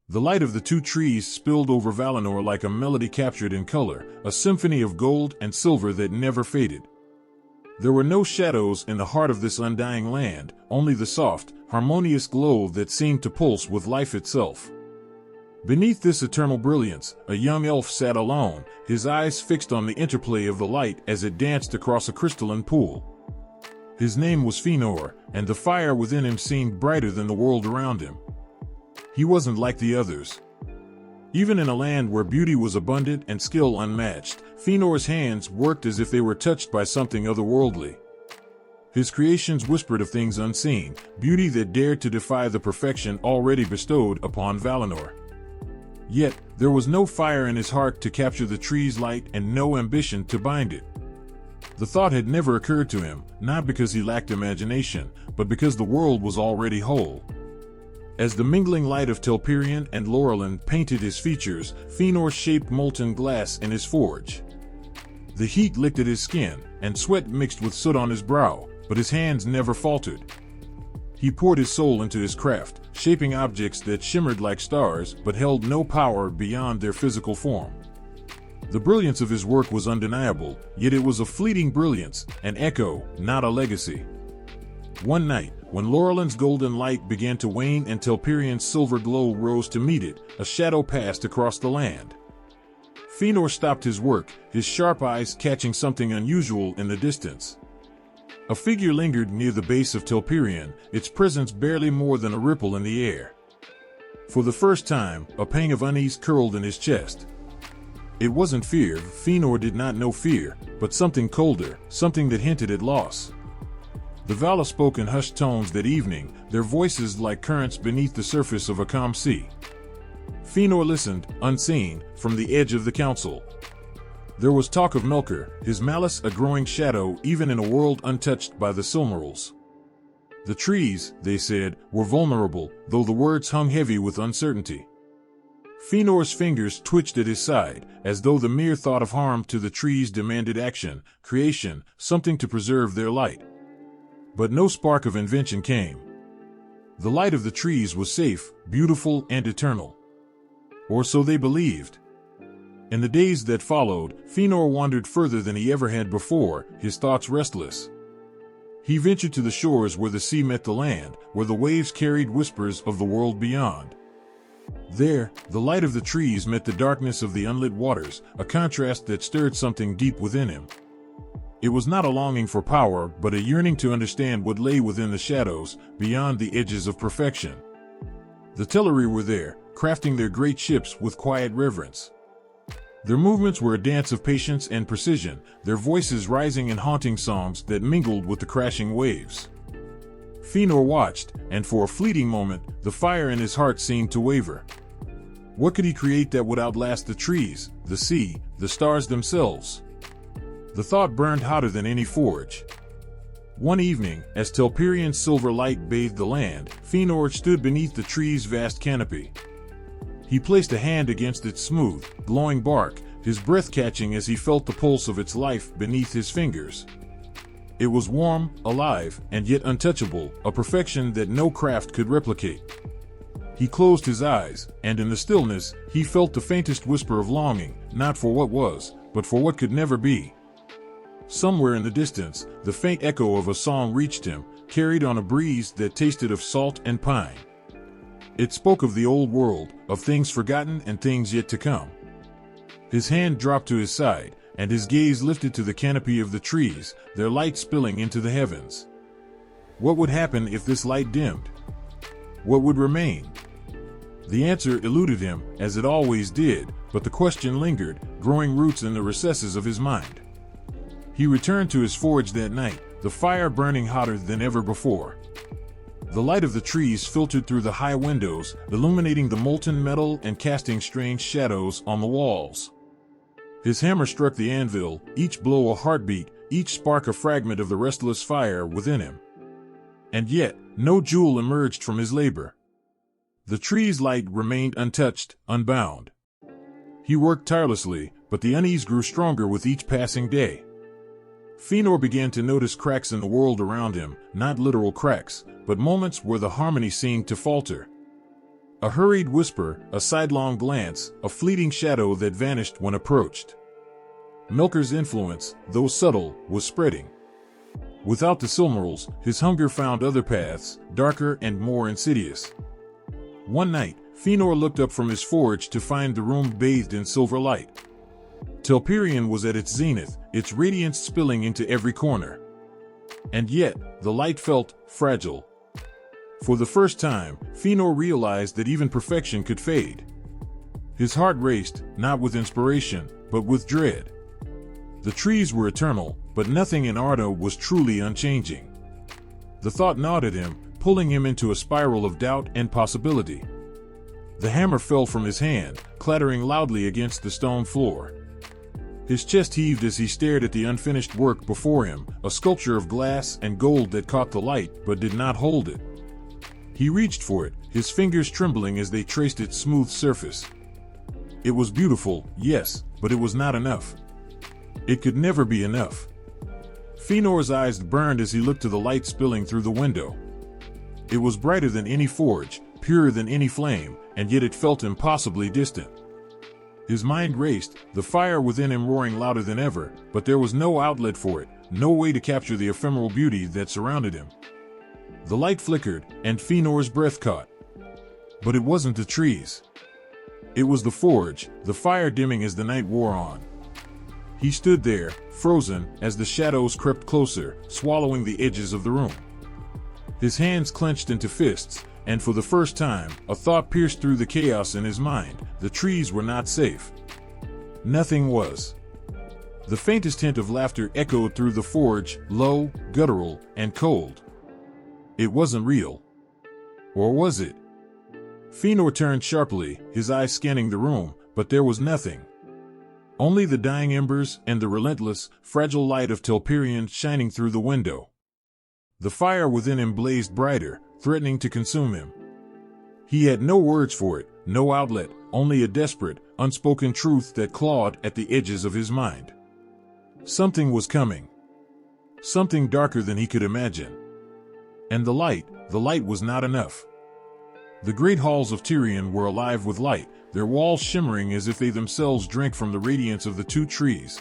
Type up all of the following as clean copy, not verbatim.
The light of the two trees spilled over Valinor like a melody captured in color, a symphony of gold and silver that never faded. There were no shadows in the heart of this undying land, only the soft, harmonious glow that seemed to pulse with life itself. Beneath this eternal brilliance, a young elf sat alone, his eyes fixed on the interplay of the light as it danced across a crystalline pool. His name was Fëanor, and the fire within him seemed brighter than the world around him. He wasn't like the others. Even in a land where beauty was abundant and skill unmatched, Fëanor's hands worked as if they were touched by something otherworldly. His creations whispered of things unseen, beauty that dared to defy the perfection already bestowed upon Valinor. Yet, there was no fire in his heart to capture the tree's light and no ambition to bind it. The thought had never occurred to him, not because he lacked imagination, but because the world was already whole. As the mingling light of Telperion and Laurelin painted his features, Fëanor shaped molten glass in his forge. The heat licked at his skin, and sweat mixed with soot on his brow, but his hands never faltered. He poured his soul into his craft, shaping objects that shimmered like stars but held no power beyond their physical form. The brilliance of his work was undeniable, yet it was a fleeting brilliance, an echo, not a legacy. One night, when Laurelin's golden light began to wane and Telperion's silver glow rose to meet it, a shadow passed across the land. Fëanor stopped his work, his sharp eyes catching something unusual in the distance. A figure lingered near the base of Telperion, its presence barely more than a ripple in the air. For the first time, a pang of unease curled in his chest. It wasn't fear, Fëanor did not know fear, but something colder, something that hinted at loss. The Vala spoke in hushed tones that evening, their voices like currents beneath the surface of a calm sea. Fëanor listened, unseen, from the edge of the council. There was talk of Melkor, his malice a growing shadow even in a world untouched by the Silmarils. The trees, they said, were vulnerable, though the words hung heavy with uncertainty. Fëanor's fingers twitched at his side, as though the mere thought of harm to the trees demanded action, creation, something to preserve their light. But no spark of invention came. The light of the trees was safe, beautiful, and eternal. Or so they believed. In the days that followed, Fëanor wandered further than he ever had before, his thoughts restless. He ventured to the shores where the sea met the land, where the waves carried whispers of the world beyond. There, the light of the trees met the darkness of the unlit waters, a contrast that stirred something deep within him. It was not a longing for power, but a yearning to understand what lay within the shadows, beyond the edges of perfection. The Teleri were there, crafting their great ships with quiet reverence. Their movements were a dance of patience and precision, their voices rising in haunting songs that mingled with the crashing waves. Fëanor watched, and for a fleeting moment, the fire in his heart seemed to waver. What could he create that would outlast the trees, the sea, the stars themselves? The thought burned hotter than any forge. One evening, as Telperion's silver light bathed the land, Fëanor stood beneath the tree's vast canopy. He placed a hand against its smooth, glowing bark, his breath catching as he felt the pulse of its life beneath his fingers. It was warm, alive, and yet untouchable, a perfection that no craft could replicate. He closed his eyes, and in the stillness, he felt the faintest whisper of longing, not for what was, but for what could never be. Somewhere in the distance, the faint echo of a song reached him, carried on a breeze that tasted of salt and pine. It spoke of the old world, of things forgotten and things yet to come. His hand dropped to his side, and his gaze lifted to the canopy of the trees, their light spilling into the heavens. What would happen if this light dimmed? What would remain? The answer eluded him, as it always did, but the question lingered, growing roots in the recesses of his mind. He returned to his forge that night, the fire burning hotter than ever before. The light of the trees filtered through the high windows, illuminating the molten metal and casting strange shadows on the walls. His hammer struck the anvil, each blow a heartbeat, each spark a fragment of the restless fire within him. And yet, no jewel emerged from his labor. The tree's light remained untouched, unbound. He worked tirelessly, but the unease grew stronger with each passing day. Fëanor began to notice cracks in the world around him, not literal cracks, but moments where the harmony seemed to falter. A hurried whisper, a sidelong glance, a fleeting shadow that vanished when approached. Melkor's influence, though subtle, was spreading. Without the Silmarils, his hunger found other paths, darker and more insidious. One night, Fëanor looked up from his forge to find the room bathed in silver light. Telperion was at its zenith, its radiance spilling into every corner. And yet, the light felt fragile. For the first time, Fëanor realized that even perfection could fade. His heart raced, not with inspiration, but with dread. The trees were eternal, but nothing in Arda was truly unchanging. The thought gnawed at him, pulling him into a spiral of doubt and possibility. The hammer fell from his hand, clattering loudly against the stone floor. His chest heaved as he stared at the unfinished work before him, a sculpture of glass and gold that caught the light but did not hold it. He reached for it, his fingers trembling as they traced its smooth surface. It was beautiful, yes, but it was not enough. It could never be enough. Fëanor's eyes burned as he looked to the light spilling through the window. It was brighter than any forge, purer than any flame, and yet it felt impossibly distant. His mind raced, the fire within him roaring louder than ever, but there was no outlet for it, no way to capture the ephemeral beauty that surrounded him. The light flickered, and Fëanor's breath caught. But it wasn't the trees. It was the forge, the fire dimming as the night wore on. He stood there, frozen, as the shadows crept closer, swallowing the edges of the room. His hands clenched into fists, and for the first time, a thought pierced through the chaos in his mind: the trees were not safe. Nothing was. The faintest hint of laughter echoed through the forge, low, guttural, and cold. It wasn't real. Or was it? Fëanor turned sharply, his eyes scanning the room, but there was nothing. Only the dying embers and the relentless, fragile light of Telperion shining through the window. The fire within him blazed brighter, threatening to consume him. He had no words for it, no outlet, only a desperate, unspoken truth that clawed at the edges of his mind. Something was coming. Something darker than he could imagine. And the light was not enough. The great halls of Tirion were alive with light, their walls shimmering as if they themselves drank from the radiance of the two trees.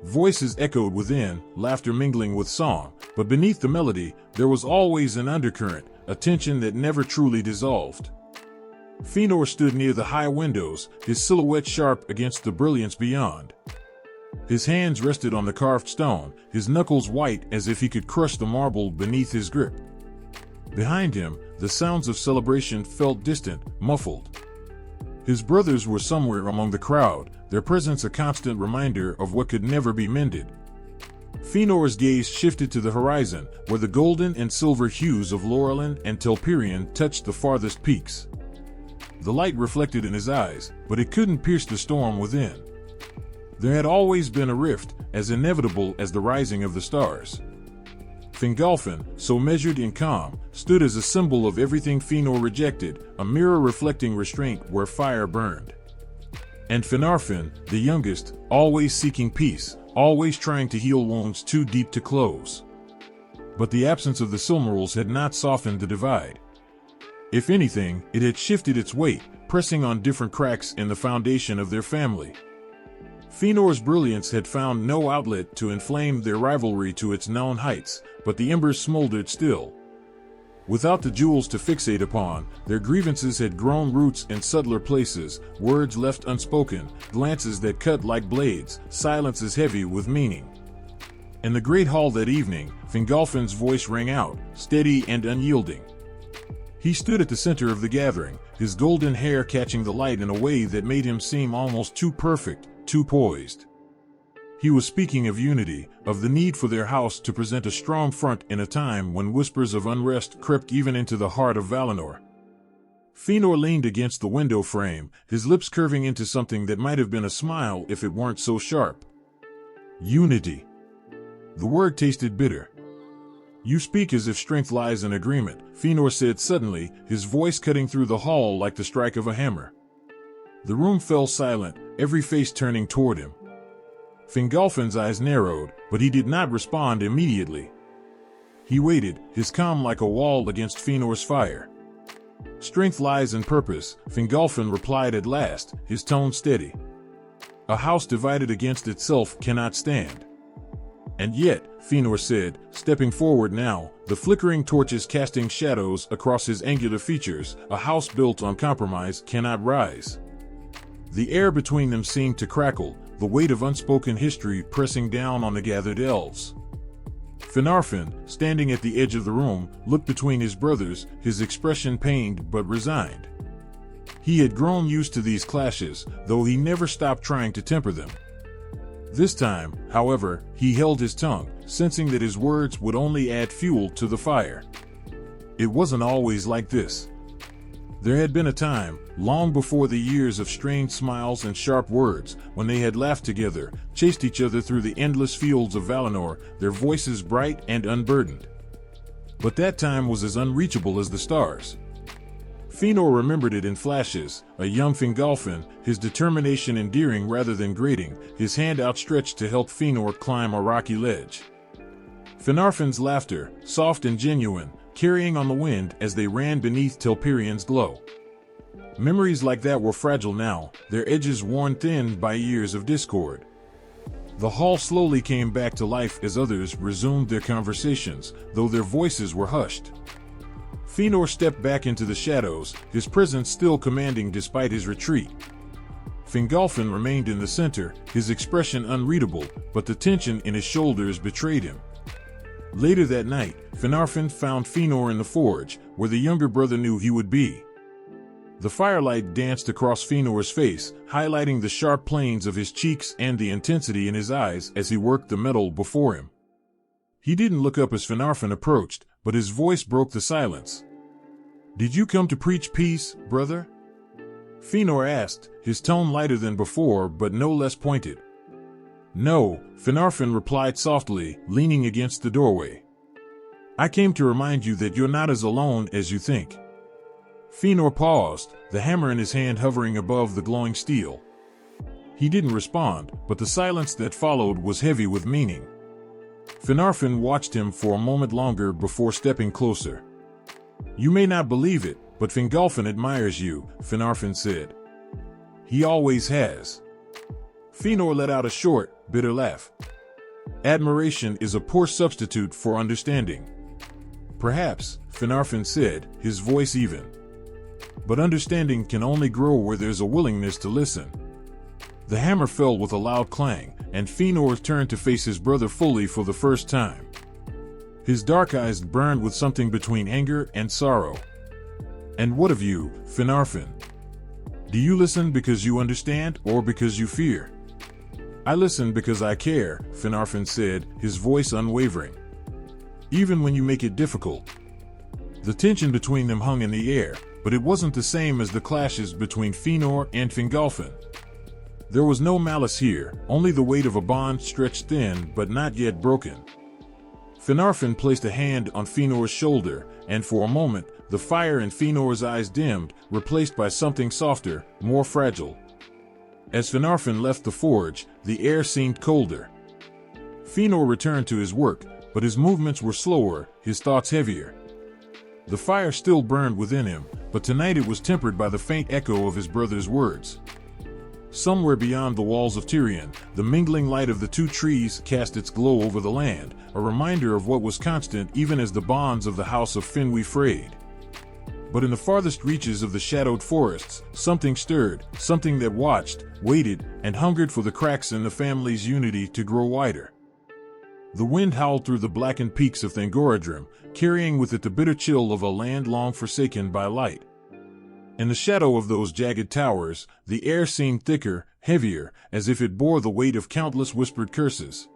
Voices echoed within, laughter mingling with song, but beneath the melody, there was always an undercurrent, a tension that never truly dissolved. Fëanor stood near the high windows, his silhouette sharp against the brilliance beyond. His hands rested on the carved stone, his knuckles white as if he could crush the marble beneath his grip. Behind him, the sounds of celebration felt distant, muffled. His brothers were somewhere among the crowd, their presence a constant reminder of what could never be mended. Fëanor's gaze shifted to the horizon, where the golden and silver hues of Lorelin and Telperion touched the farthest peaks. The light reflected in his eyes, but it couldn't pierce the storm within. There had always been a rift, as inevitable as the rising of the stars. Fingolfin, so measured and calm, stood as a symbol of everything Fëanor rejected, a mirror reflecting restraint where fire burned. And Finarfin, the youngest, always seeking peace, always trying to heal wounds too deep to close. But the absence of the Silmarils had not softened the divide. If anything, it had shifted its weight, pressing on different cracks in the foundation of their family. Fëanor's brilliance had found no outlet to inflame their rivalry to its known heights, but the embers smoldered still. Without the jewels to fixate upon, their grievances had grown roots in subtler places, words left unspoken, glances that cut like blades, silences heavy with meaning. In the great hall that evening, Fingolfin's voice rang out, steady and unyielding. He stood at the center of the gathering, his golden hair catching the light in a way that made him seem almost too perfect, too poised. He was speaking of unity, of the need for their house to present a strong front in a time when whispers of unrest crept even into the heart of Valinor. Fëanor leaned against the window frame, his lips curving into something that might have been a smile if it weren't so sharp. Unity. The word tasted bitter. "You speak as if strength lies in agreement," Fëanor said suddenly, his voice cutting through the hall like the strike of a hammer. The room fell silent, every face turning toward him. Fingolfin's eyes narrowed, but he did not respond immediately. He waited, his calm like a wall against Fëanor's fire. Strength lies in purpose, Fingolfin replied at last, his tone steady. A house divided against itself cannot stand. And yet, Fëanor said, stepping forward now, the flickering torches casting shadows across his angular features, a house built on compromise cannot rise. The air between them seemed to crackle, the weight of unspoken history pressing down on the gathered elves. Finarfin, standing at the edge of the room, looked between his brothers, his expression pained but resigned. He had grown used to these clashes, though he never stopped trying to temper them. This time, however, he held his tongue, sensing that his words would only add fuel to the fire. It wasn't always like this. There had been a time, long before the years of strained smiles and sharp words, when they had laughed together, chased each other through the endless fields of Valinor, their voices bright and unburdened. But that time was as unreachable as the stars. Fëanor remembered it in flashes, a young Fingolfin, his determination endearing rather than grating, his hand outstretched to help Fëanor climb a rocky ledge. Finarfin's laughter, soft and genuine, carrying on the wind as they ran beneath Telperion's glow. Memories like that were fragile now, their edges worn thin by years of discord. The hall slowly came back to life as others resumed their conversations, though their voices were hushed. Fëanor stepped back into the shadows, his presence still commanding despite his retreat. Fingolfin remained in the center, his expression unreadable, but the tension in his shoulders betrayed him. Later that night, Finarfin found Fëanor in the forge, where the younger brother knew he would be. The firelight danced across Fëanor's face, highlighting the sharp planes of his cheeks and the intensity in his eyes as he worked the metal before him. He didn't look up as Finarfin approached, but his voice broke the silence. "Did you come to preach peace, brother?" Fëanor asked, his tone lighter than before but no less pointed. "No," Finarfin replied softly, leaning against the doorway. "I came to remind you that you're not as alone as you think." Fëanor paused, the hammer in his hand hovering above the glowing steel. He didn't respond, but the silence that followed was heavy with meaning. Finarfin watched him for a moment longer before stepping closer. "You may not believe it, but Fingolfin admires you," Finarfin said. "He always has." Fëanor let out a short, bitter laugh. "Admiration is a poor substitute for understanding." "Perhaps," Finarfin said, his voice even. "But understanding can only grow where there's a willingness to listen." The hammer fell with a loud clang, and Fëanor turned to face his brother fully for the first time. His dark eyes burned with something between anger and sorrow. "And what of you, Finarfin? Do you listen because you understand or because you fear?" "I listen because I care," Finarfin said, his voice unwavering. "Even when you make it difficult." The tension between them hung in the air, but it wasn't the same as the clashes between Fëanor and Fingolfin. There was no malice here, only the weight of a bond stretched thin but not yet broken. Finarfin placed a hand on Fëanor's shoulder, and for a moment, the fire in Fëanor's eyes dimmed, replaced by something softer, more fragile. As Finarfin left the forge, the air seemed colder. Fëanor returned to his work, but his movements were slower, his thoughts heavier. The fire still burned within him, but tonight it was tempered by the faint echo of his brother's words. Somewhere beyond the walls of Tirion, the mingling light of the two trees cast its glow over the land, a reminder of what was constant even as the bonds of the House of Finwë frayed. But in the farthest reaches of the shadowed forests, something stirred, something that watched, waited, and hungered for the cracks in the family's unity to grow wider. The wind howled through the blackened peaks of Thangorodrim, carrying with it the bitter chill of a land long forsaken by light. In the shadow of those jagged towers, the air seemed thicker, heavier, as if it bore the weight of countless whispered curses.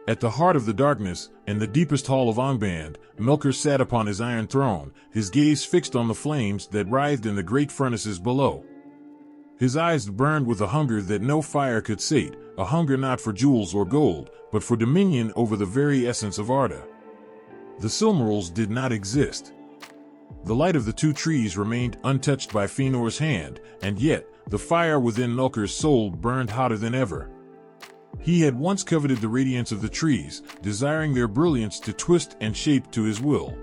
At the heart of the darkness, in the deepest hall of Angband, Melkor sat upon his iron throne, his gaze fixed on the flames that writhed in the great furnaces below. His eyes burned with a hunger that no fire could sate, a hunger not for jewels or gold, but for dominion over the very essence of Arda. The Silmarils did not exist. The light of the two trees remained untouched by Fëanor's hand, and yet, the fire within Melkor's soul burned hotter than ever. He had once coveted the radiance of the trees, desiring their brilliance to twist and shape to his will.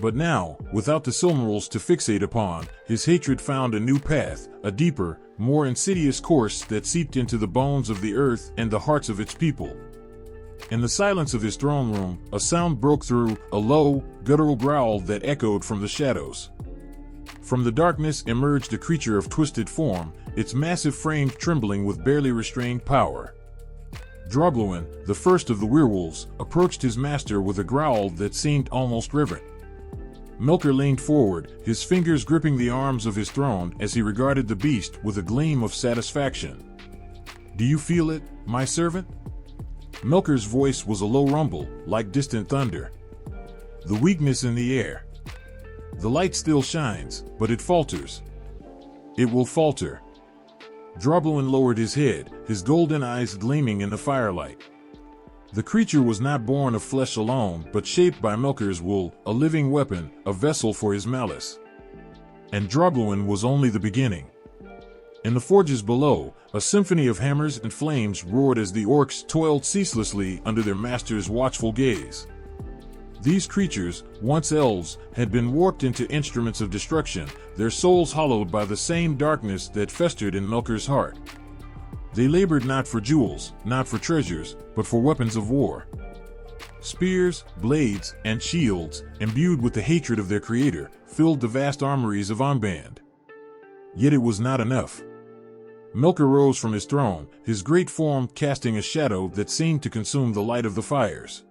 But now, without the Silmarils to fixate upon, his hatred found a new path, a deeper, more insidious course that seeped into the bones of the earth and the hearts of its people. In the silence of his throne room, a sound broke through, a low, guttural growl that echoed from the shadows. From the darkness emerged a creature of twisted form, its massive frame trembling with barely restrained power. Drogluin, the first of the werewolves, approached his master with a growl that seemed almost reverent. Melkor leaned forward, his fingers gripping the arms of his throne as he regarded the beast with a gleam of satisfaction. "Do you feel it, my servant?" Melkor's voice was a low rumble, like distant thunder. "The weakness in the air. The light still shines, but it falters. It will falter." Drogluin lowered his head, his golden eyes gleaming in the firelight. The creature was not born of flesh alone, but shaped by Melkor's will, a living weapon, a vessel for his malice. And Drogluin was only the beginning. In the forges below, a symphony of hammers and flames roared as the orcs toiled ceaselessly under their master's watchful gaze. These creatures, once elves, had been warped into instruments of destruction, their souls hollowed by the same darkness that festered in Melkor's heart. They labored not for jewels, not for treasures, but for weapons of war. Spears, blades, and shields, imbued with the hatred of their creator, filled the vast armories of Angband. Yet it was not enough. Melkor rose from his throne, his great form casting a shadow that seemed to consume the light of the fires.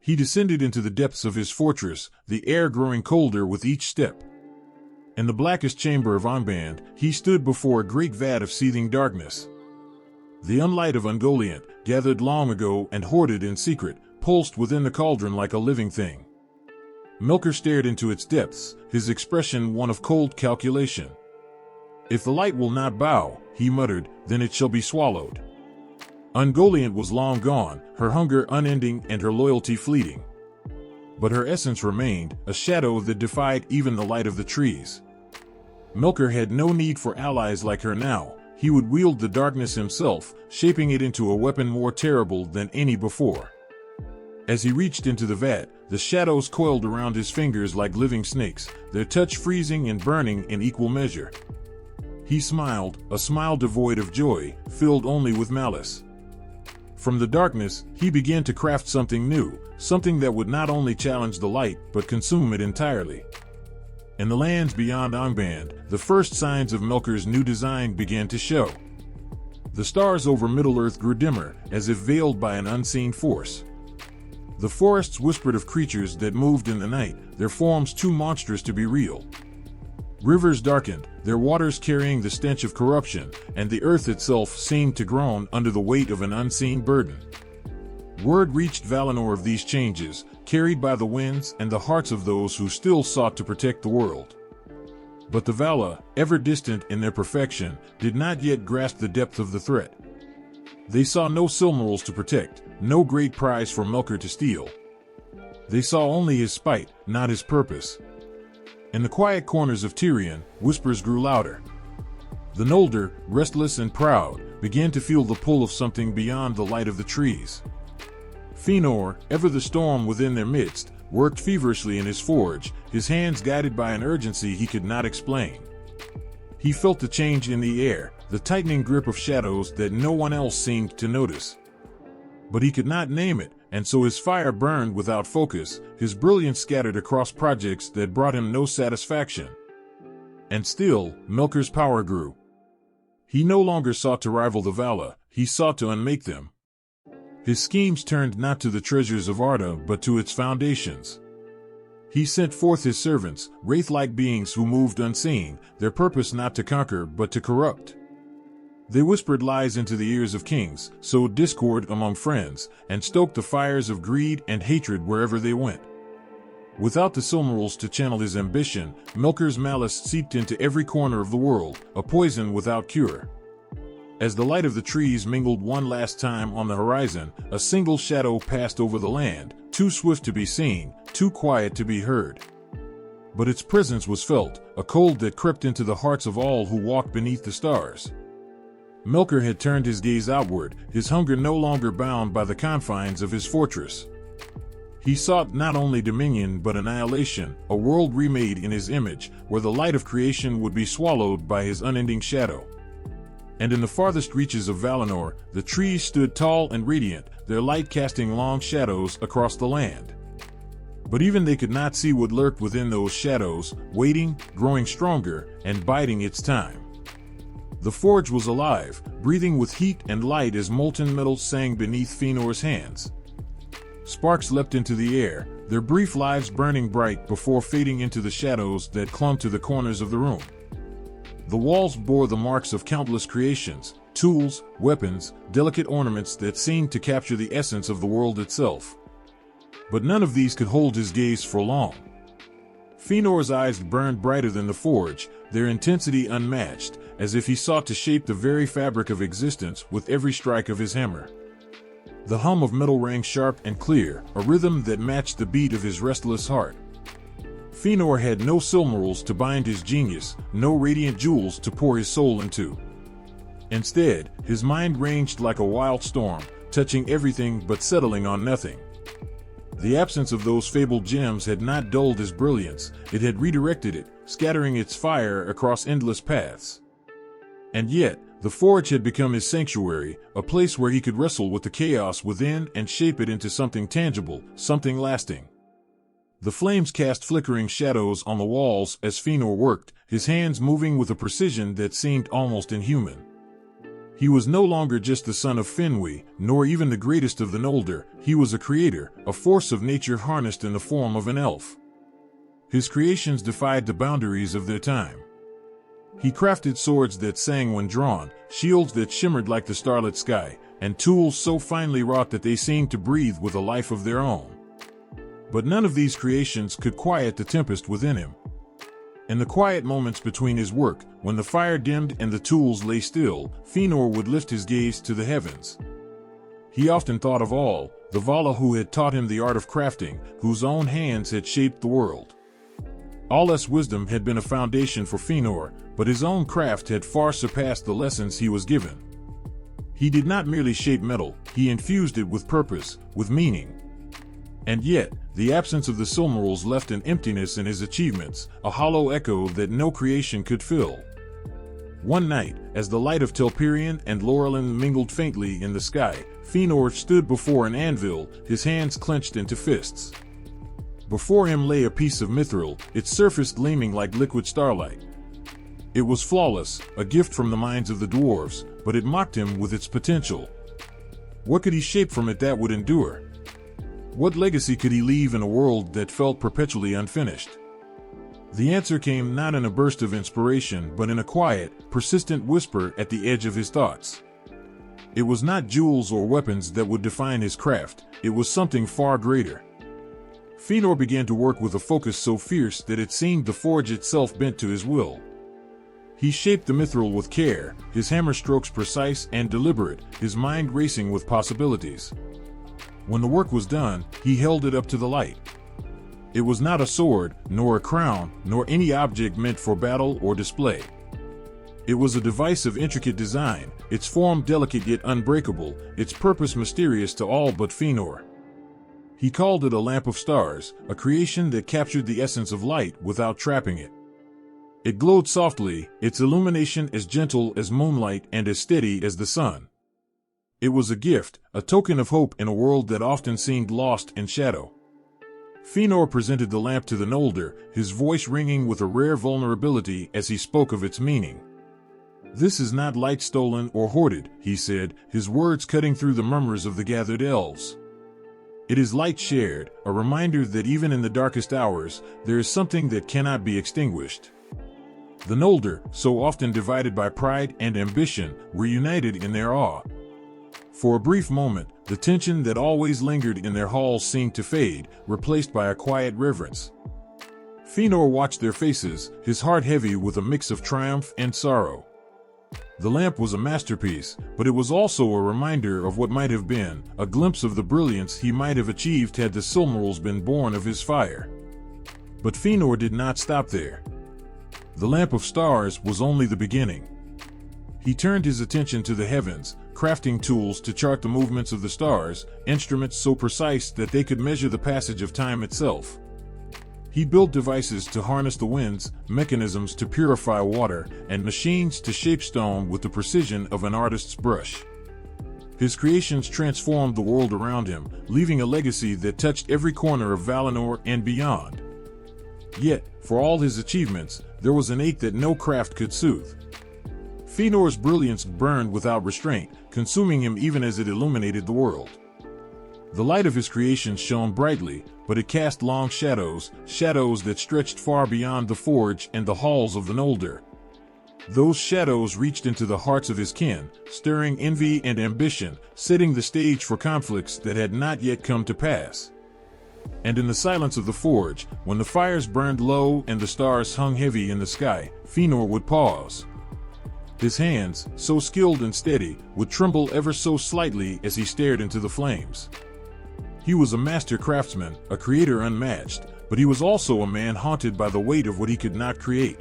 He descended into the depths of his fortress, the air growing colder with each step. In the blackest chamber of Angband, he stood before a great vat of seething darkness. The unlight of Ungoliant, gathered long ago and hoarded in secret, pulsed within the cauldron like a living thing. Melkor stared into its depths, his expression one of cold calculation. "If the light will not bow," he muttered, "then it shall be swallowed." Ungoliant was long gone, her hunger unending and her loyalty fleeting. But her essence remained, a shadow that defied even the light of the trees. Melkor had no need for allies like her now. He would wield the darkness himself, shaping it into a weapon more terrible than any before. As he reached into the vat, the shadows coiled around his fingers like living snakes, their touch freezing and burning in equal measure. He smiled, a smile devoid of joy, filled only with malice. From the darkness, he began to craft something new, something that would not only challenge the light, but consume it entirely. In the lands beyond Angband, the first signs of Melkor's new design began to show. The stars over Middle-earth grew dimmer, as if veiled by an unseen force. The forests whispered of creatures that moved in the night, their forms too monstrous to be real. Rivers darkened, their waters carrying the stench of corruption, and the earth itself seemed to groan under the weight of an unseen burden. Word reached Valinor of these changes, carried by the winds and the hearts of those who still sought to protect the world. But the Vala, ever distant in their perfection, did not yet grasp the depth of the threat. They saw no Silmarils to protect, no great prize for Melkor to steal. They saw only his spite, not his purpose. In the quiet corners of Tirion, whispers grew louder. The Noldor, restless and proud, began to feel the pull of something beyond the light of the trees. Fëanor, ever the storm within their midst, worked feverishly in his forge, his hands guided by an urgency he could not explain. He felt the change in the air, the tightening grip of shadows that no one else seemed to notice. But he could not name it, and so his fire burned without focus, his brilliance scattered across projects that brought him no satisfaction. And still, Melkor's power grew. He no longer sought to rival the Vala, he sought to unmake them. His schemes turned not to the treasures of Arda but to its foundations. He sent forth his servants, wraith-like beings who moved unseen, their purpose not to conquer but to corrupt. They whispered lies into the ears of kings, sowed discord among friends, and stoked the fires of greed and hatred wherever they went. Without the Silmarils to channel his ambition, Melkor's malice seeped into every corner of the world, a poison without cure. As the light of the trees mingled one last time on the horizon, a single shadow passed over the land, too swift to be seen, too quiet to be heard. But its presence was felt, a cold that crept into the hearts of all who walked beneath the stars. Melkor had turned his gaze outward, his hunger no longer bound by the confines of his fortress. He sought not only dominion but annihilation, a world remade in his image, where the light of creation would be swallowed by his unending shadow. And in the farthest reaches of Valinor, the trees stood tall and radiant, their light casting long shadows across the land. But even they could not see what lurked within those shadows, waiting, growing stronger, and biding its time. The forge was alive, breathing with heat and light as molten metal sang beneath Fëanor's hands. Sparks leapt into the air, their brief lives burning bright before fading into the shadows that clung to the corners of the room. The walls bore the marks of countless creations, tools, weapons, delicate ornaments that seemed to capture the essence of the world itself. But none of these could hold his gaze for long. Fëanor's eyes burned brighter than the forge, their intensity unmatched, as if he sought to shape the very fabric of existence with every strike of his hammer. The hum of metal rang sharp and clear, a rhythm that matched the beat of his restless heart. Fëanor had no Silmarils to bind his genius, no radiant jewels to pour his soul into. Instead, his mind ranged like a wild storm, touching everything but settling on nothing. The absence of those fabled gems had not dulled his brilliance, it had redirected it, scattering its fire across endless paths. And yet, the forge had become his sanctuary, a place where he could wrestle with the chaos within and shape it into something tangible, something lasting. The flames cast flickering shadows on the walls as Fëanor worked, his hands moving with a precision that seemed almost inhuman. He was no longer just the son of Finwë, nor even the greatest of the Noldor. He was a creator, a force of nature harnessed in the form of an elf. His creations defied the boundaries of their time. He crafted swords that sang when drawn, shields that shimmered like the starlit sky, and tools so finely wrought that they seemed to breathe with a life of their own. But none of these creations could quiet the tempest within him. In the quiet moments between his work, when the fire dimmed and the tools lay still, Fëanor would lift his gaze to the heavens. He often thought of All, the Vala who had taught him the art of crafting, whose own hands had shaped the world. All's wisdom had been a foundation for Fëanor, but his own craft had far surpassed the lessons he was given. He did not merely shape metal, he infused it with purpose, with meaning. And yet, the absence of the Silmarils left an emptiness in his achievements, a hollow echo that no creation could fill. One night, as the light of Telperion and Laurelin mingled faintly in the sky, Fëanor stood before an anvil, his hands clenched into fists. Before him lay a piece of mithril, its surface gleaming like liquid starlight. It was flawless, a gift from the minds of the dwarves, but it mocked him with its potential. What could he shape from it that would endure? What legacy could he leave in a world that felt perpetually unfinished? The answer came not in a burst of inspiration but in a quiet, persistent whisper at the edge of his thoughts. It was not jewels or weapons that would define his craft, it was something far greater. Fëanor began to work with a focus so fierce that it seemed the forge itself bent to his will. He shaped the mithril with care, his hammer strokes precise and deliberate, his mind racing with possibilities. When the work was done, he held it up to the light. It was not a sword, nor a crown, nor any object meant for battle or display. It was a device of intricate design, its form delicate yet unbreakable, its purpose mysterious to all but Fëanor. He called it a lamp of stars, a creation that captured the essence of light without trapping it. It glowed softly, its illumination as gentle as moonlight and as steady as the sun. It was a gift, a token of hope in a world that often seemed lost in shadow. Fëanor presented the lamp to the Noldor, his voice ringing with a rare vulnerability as he spoke of its meaning. "This is not light stolen or hoarded," he said, his words cutting through the murmurs of the gathered elves. "It is light shared, a reminder that even in the darkest hours, there is something that cannot be extinguished." The Noldor, so often divided by pride and ambition, were united in their awe. For a brief moment, the tension that always lingered in their halls seemed to fade, replaced by a quiet reverence. Fëanor watched their faces, his heart heavy with a mix of triumph and sorrow. The lamp was a masterpiece, but it was also a reminder of what might have been, a glimpse of the brilliance he might have achieved had the Silmarils been born of his fire. But Fëanor did not stop there. The lamp of stars was only the beginning. He turned his attention to the heavens, crafting tools to chart the movements of the stars, instruments so precise that they could measure the passage of time itself. He built devices to harness the winds, mechanisms to purify water, and machines to shape stone with the precision of an artist's brush. His creations transformed the world around him, leaving a legacy that touched every corner of Valinor and beyond. Yet, for all his achievements, there was an ache that no craft could soothe. Fëanor's brilliance burned without restraint, consuming him even as it illuminated the world. The light of his creations shone brightly, but it cast long shadows that stretched far beyond the forge and the halls of the Noldor. Those shadows reached into the hearts of his kin, stirring envy and ambition, setting the stage for conflicts that had not yet come to pass. And in the silence of the forge, when the fires burned low and the stars hung heavy in the sky, Fëanor would pause. His hands, so skilled and steady, would tremble ever so slightly as he stared into the flames. He was a master craftsman, a creator unmatched, but he was also a man haunted by the weight of what he could not create.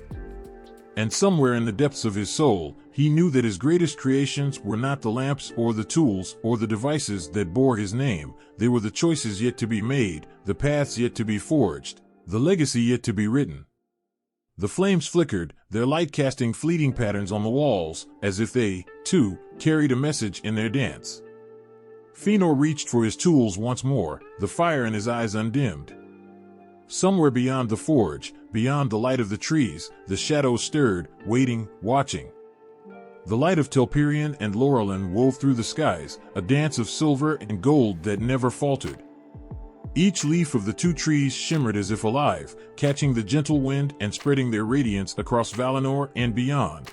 And somewhere in the depths of his soul, he knew that his greatest creations were not the lamps or the tools or the devices that bore his name. They were the choices yet to be made, the paths yet to be forged, the legacy yet to be written. The flames flickered, their light casting fleeting patterns on the walls, as if they, too, carried a message in their dance. Fëanor reached for his tools once more, the fire in his eyes undimmed. Somewhere beyond the forge, beyond the light of the trees, the shadows stirred, waiting, watching. The light of Telperion and Lorelin wove through the skies, a dance of silver and gold that never faltered. Each leaf of the two trees shimmered as if alive, catching the gentle wind and spreading their radiance across Valinor and beyond.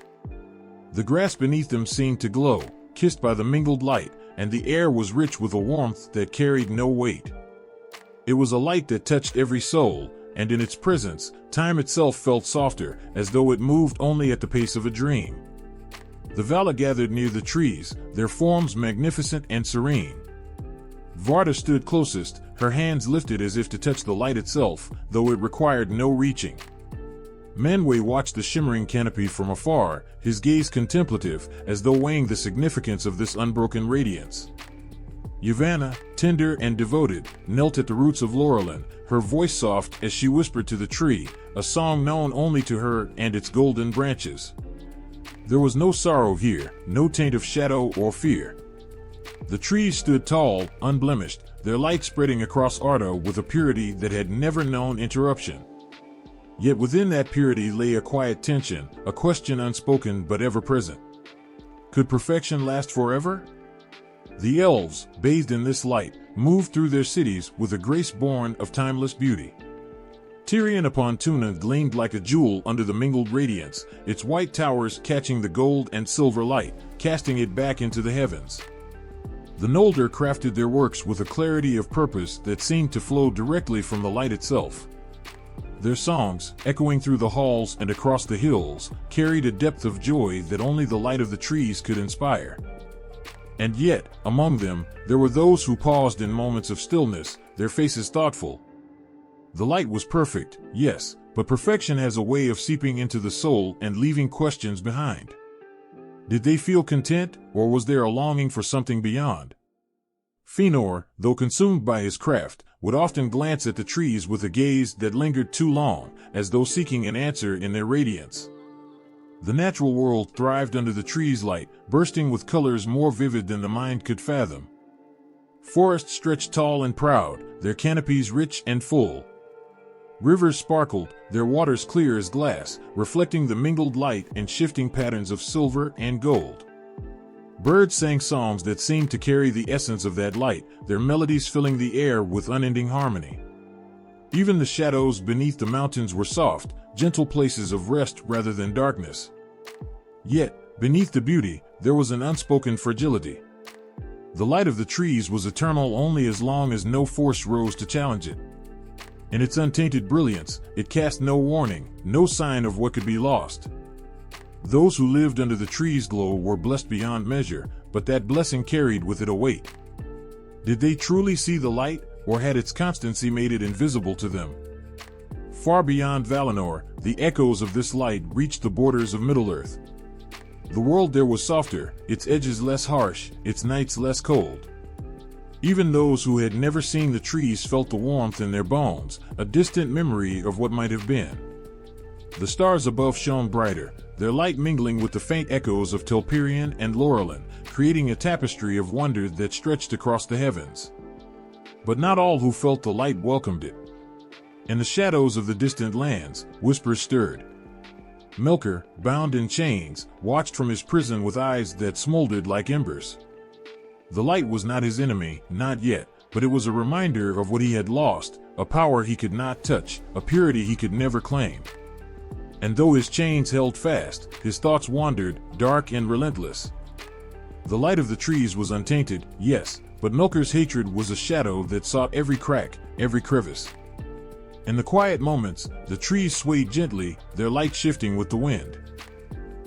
The grass beneath them seemed to glow, kissed by the mingled light, and the air was rich with a warmth that carried no weight. It was a light that touched every soul, and in its presence, time itself felt softer, as though it moved only at the pace of a dream. The Vala gathered near the trees, their forms magnificent and serene. Varda stood closest, her hands lifted as if to touch the light itself, though it required no reaching. Manwë watched the shimmering canopy from afar, his gaze contemplative, as though weighing the significance of this unbroken radiance. Yavanna, tender and devoted, knelt at the roots of Lorelin, her voice soft as she whispered to the tree, a song known only to her and its golden branches. There was no sorrow here, no taint of shadow or fear. The trees stood tall, unblemished, their light spreading across Arda with a purity that had never known interruption. Yet within that purity lay a quiet tension, a question unspoken but ever present. Could perfection last forever? The elves, bathed in this light, moved through their cities with a grace born of timeless beauty. Tirion upon Tuna gleamed like a jewel under the mingled radiance, its white towers catching the gold and silver light, casting it back into the heavens. The Noldor crafted their works with a clarity of purpose that seemed to flow directly from the light itself. Their songs, echoing through the halls and across the hills, carried a depth of joy that only the light of the trees could inspire. And yet, among them, there were those who paused in moments of stillness, their faces thoughtful. The light was perfect, yes, but perfection has a way of seeping into the soul and leaving questions behind. Did they feel content, or was there a longing for something beyond? Fëanor, though consumed by his craft, would often glance at the trees with a gaze that lingered too long, as though seeking an answer in their radiance. The natural world thrived under the trees' light, bursting with colors more vivid than the mind could fathom. Forests stretched tall and proud, their canopies rich and full. Rivers sparkled, their waters clear as glass, reflecting the mingled light and shifting patterns of silver and gold. Birds sang songs that seemed to carry the essence of that light, their melodies filling the air with unending harmony. Even the shadows beneath the mountains were soft, gentle places of rest rather than darkness. Yet, beneath the beauty, there was an unspoken fragility. The light of the trees was eternal only as long as no force rose to challenge it. In its untainted brilliance, it cast no warning, no sign of what could be lost. Those who lived under the trees' glow were blessed beyond measure, but that blessing carried with it a weight. Did they truly see the light, or had its constancy made it invisible to them? Far beyond Valinor, the echoes of this light reached the borders of Middle-earth. The world there was softer, its edges less harsh, its nights less cold. Even those who had never seen the trees felt the warmth in their bones, a distant memory of what might have been. The stars above shone brighter, their light mingling with the faint echoes of Telperion and Laurelin, creating a tapestry of wonder that stretched across the heavens. But not all who felt the light welcomed it. In the shadows of the distant lands, whispers stirred. Melkor, bound in chains, watched from his prison with eyes that smoldered like embers. The light was not his enemy, not yet, but it was a reminder of what he had lost, a power he could not touch, a purity he could never claim. And though his chains held fast, his thoughts wandered, dark and relentless. The light of the trees was untainted, yes, but Melkor's hatred was a shadow that sought every crack, every crevice. In the quiet moments, the trees swayed gently, their light shifting with the wind.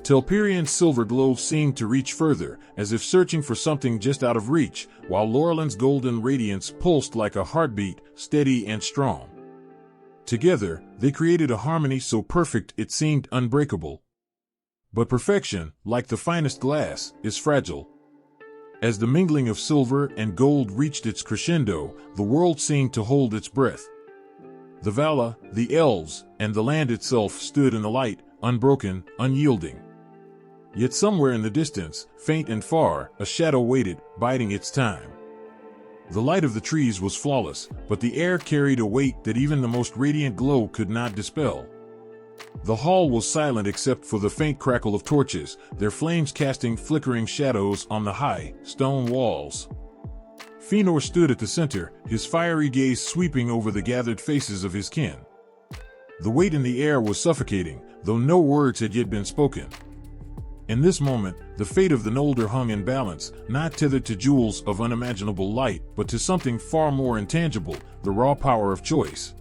Telperion's silver glow seemed to reach further, as if searching for something just out of reach, while Laurelin's golden radiance pulsed like a heartbeat, steady and strong. Together, they created a harmony so perfect it seemed unbreakable. But perfection, like the finest glass, is fragile. As the mingling of silver and gold reached its crescendo, the world seemed to hold its breath. The Vala, the Elves, and the land itself stood in the light, unbroken, unyielding. Yet somewhere in the distance, faint and far, a shadow waited, biding its time. The light of the trees was flawless, but the air carried a weight that even the most radiant glow could not dispel. The hall was silent except for the faint crackle of torches, their flames casting flickering shadows on the high, stone walls. Fëanor stood at the center, his fiery gaze sweeping over the gathered faces of his kin. The weight in the air was suffocating, though no words had yet been spoken. In this moment, the fate of the Noldor hung in balance, not tethered to jewels of unimaginable light, but to something far more intangible, the raw power of choice.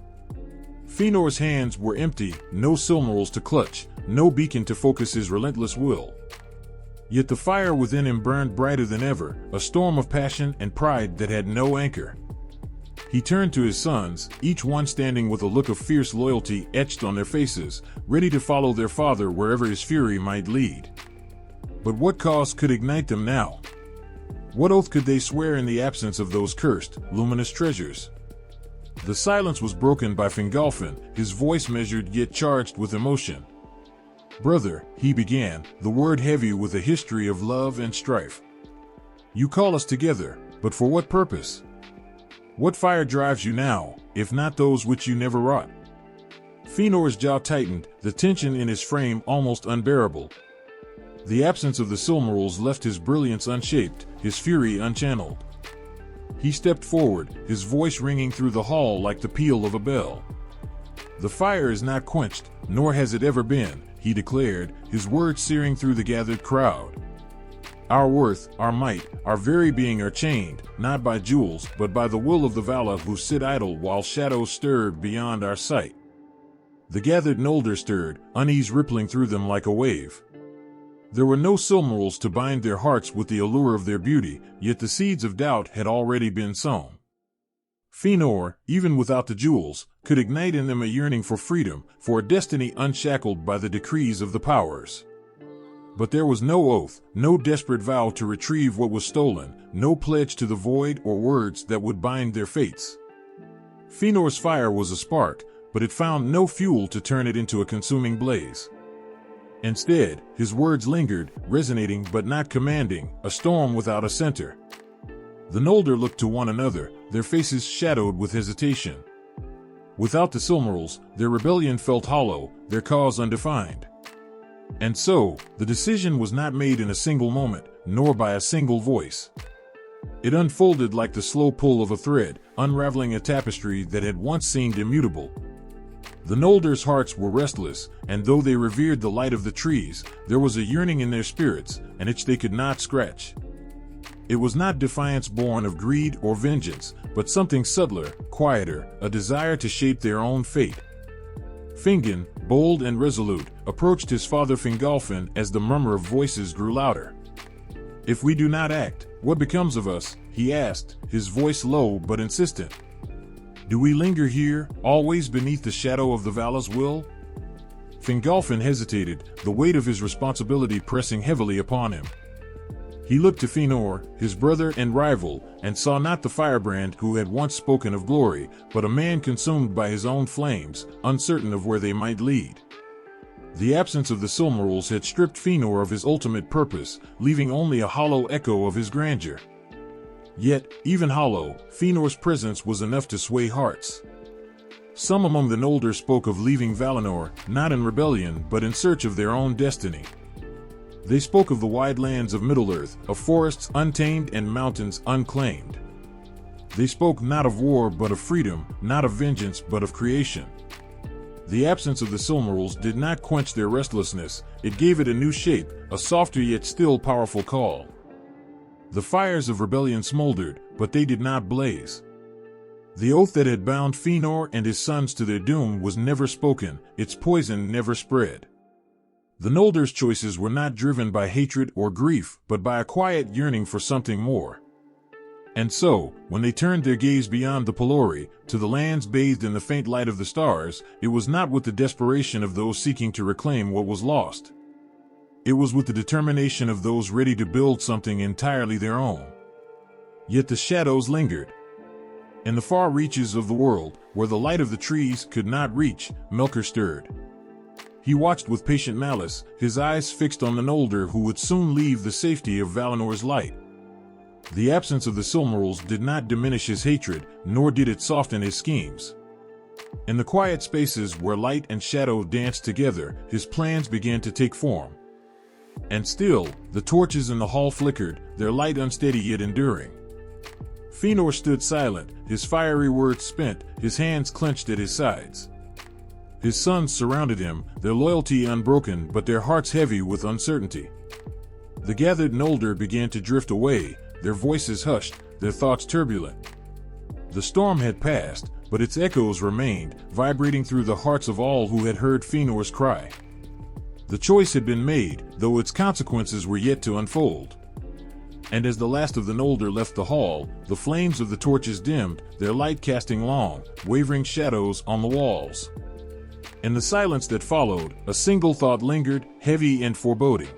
Fëanor's hands were empty, no Silmarils to clutch, no beacon to focus his relentless will. Yet the fire within him burned brighter than ever, a storm of passion and pride that had no anchor. He turned to his sons, each one standing with a look of fierce loyalty etched on their faces, ready to follow their father wherever his fury might lead. But what cause could ignite them now? What oath could they swear in the absence of those cursed, luminous treasures? The silence was broken by Fingolfin, his voice measured yet charged with emotion. "Brother," he began, the word heavy with a history of love and strife. "You call us together, but for what purpose? What fire drives you now, if not those which you never wrought?" Fëanor's jaw tightened, the tension in his frame almost unbearable. The absence of the Silmarils left his brilliance unshaped, his fury unchanneled. He stepped forward, his voice ringing through the hall like the peal of a bell. "The fire is not quenched, nor has it ever been," he declared, his words searing through the gathered crowd. "Our worth, our might, our very being are chained, not by jewels, but by the will of the Vala who sit idle while shadows stir beyond our sight." The gathered Noldor stirred, unease rippling through them like a wave. There were no Silmarils to bind their hearts with the allure of their beauty, yet the seeds of doubt had already been sown. Fëanor, even without the jewels, could ignite in them a yearning for freedom, for a destiny unshackled by the decrees of the powers. But there was no oath, no desperate vow to retrieve what was stolen, no pledge to the void or words that would bind their fates. Fëanor's fire was a spark, but it found no fuel to turn it into a consuming blaze. Instead, his words lingered, resonating but not commanding, a storm without a center. The Noldor looked to one another, their faces shadowed with hesitation. Without the Silmarils, their rebellion felt hollow, their cause undefined. And so, the decision was not made in a single moment, nor by a single voice. It unfolded like the slow pull of a thread, unraveling a tapestry that had once seemed immutable. The Noldor's hearts were restless, and though they revered the light of the trees, there was a yearning in their spirits, an itch they could not scratch. It was not defiance born of greed or vengeance, but something subtler, quieter, a desire to shape their own fate. Fingin, bold and resolute, approached his father Fingolfin as the murmur of voices grew louder. "If we do not act, what becomes of us?" he asked, his voice low but insistent. "Do we linger here, always beneath the shadow of the Vala's will?" Fingolfin hesitated, the weight of his responsibility pressing heavily upon him. He looked to Fëanor, his brother and rival, and saw not the firebrand who had once spoken of glory, but a man consumed by his own flames, uncertain of where they might lead. The absence of the Silmarils had stripped Fëanor of his ultimate purpose, leaving only a hollow echo of his grandeur. Yet, even hollow, Fëanor's presence was enough to sway hearts. Some among the Noldor spoke of leaving Valinor, not in rebellion but in search of their own destiny. They spoke of the wide lands of Middle-earth, of forests untamed and mountains unclaimed. They spoke not of war but of freedom, not of vengeance but of creation. The absence of the Silmarils did not quench their restlessness, it gave it a new shape, a softer yet still powerful call. The fires of rebellion smoldered, but they did not blaze. The oath that had bound Fëanor and his sons to their doom was never spoken, its poison never spread. The Noldor's choices were not driven by hatred or grief, but by a quiet yearning for something more. And so, when they turned their gaze beyond the Pelori, to the lands bathed in the faint light of the stars, it was not with the desperation of those seeking to reclaim what was lost. It was with the determination of those ready to build something entirely their own. Yet the shadows lingered. In the far reaches of the world, where the light of the trees could not reach, Melkor stirred. He watched with patient malice, his eyes fixed on the Noldor who would soon leave the safety of Valinor's light. The absence of the Silmarils did not diminish his hatred, nor did it soften his schemes. In the quiet spaces where light and shadow danced together, his plans began to take form. And still, the torches in the hall flickered, their light unsteady yet enduring. Fëanor stood silent, his fiery words spent, his hands clenched at his sides. His sons surrounded him, their loyalty unbroken but their hearts heavy with uncertainty. The gathered Noldor began to drift away, their voices hushed, their thoughts turbulent. The storm had passed, but its echoes remained, vibrating through the hearts of all who had heard Fëanor's cry. The choice had been made, though its consequences were yet to unfold. And as the last of the Noldor left the hall, the flames of the torches dimmed, their light casting long, wavering shadows on the walls. In the silence that followed, a single thought lingered, heavy and foreboding.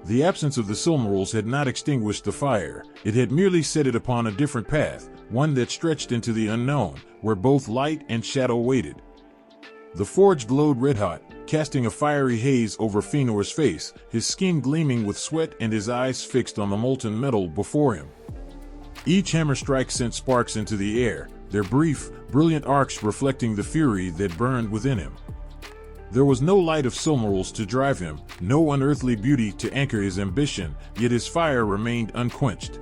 The absence of the Silmarils had not extinguished the fire, it had merely set it upon a different path, one that stretched into the unknown, where both light and shadow waited. The forge glowed red-hot, casting a fiery haze over Fëanor's face, his skin gleaming with sweat and his eyes fixed on the molten metal before him. Each hammer strike sent sparks into the air, their brief, brilliant arcs reflecting the fury that burned within him. There was no light of Silmarils to drive him, no unearthly beauty to anchor his ambition, yet his fire remained unquenched.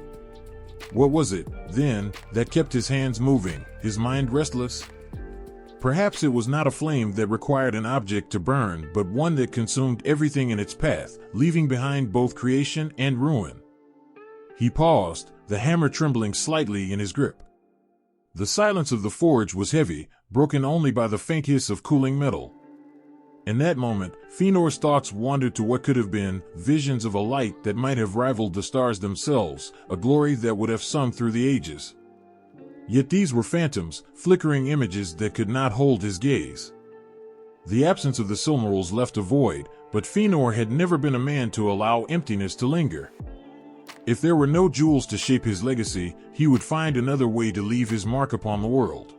What was it, then, that kept his hands moving, his mind restless? Perhaps it was not a flame that required an object to burn, but one that consumed everything in its path, leaving behind both creation and ruin. He paused, the hammer trembling slightly in his grip. The silence of the forge was heavy, broken only by the faint hiss of cooling metal. In that moment, Fëanor's thoughts wandered to what could have been, visions of a light that might have rivaled the stars themselves, a glory that would have sung through the ages. Yet these were phantoms, flickering images that could not hold his gaze. The absence of the Silmarils left a void, but Fëanor had never been a man to allow emptiness to linger. If there were no jewels to shape his legacy, he would find another way to leave his mark upon the world.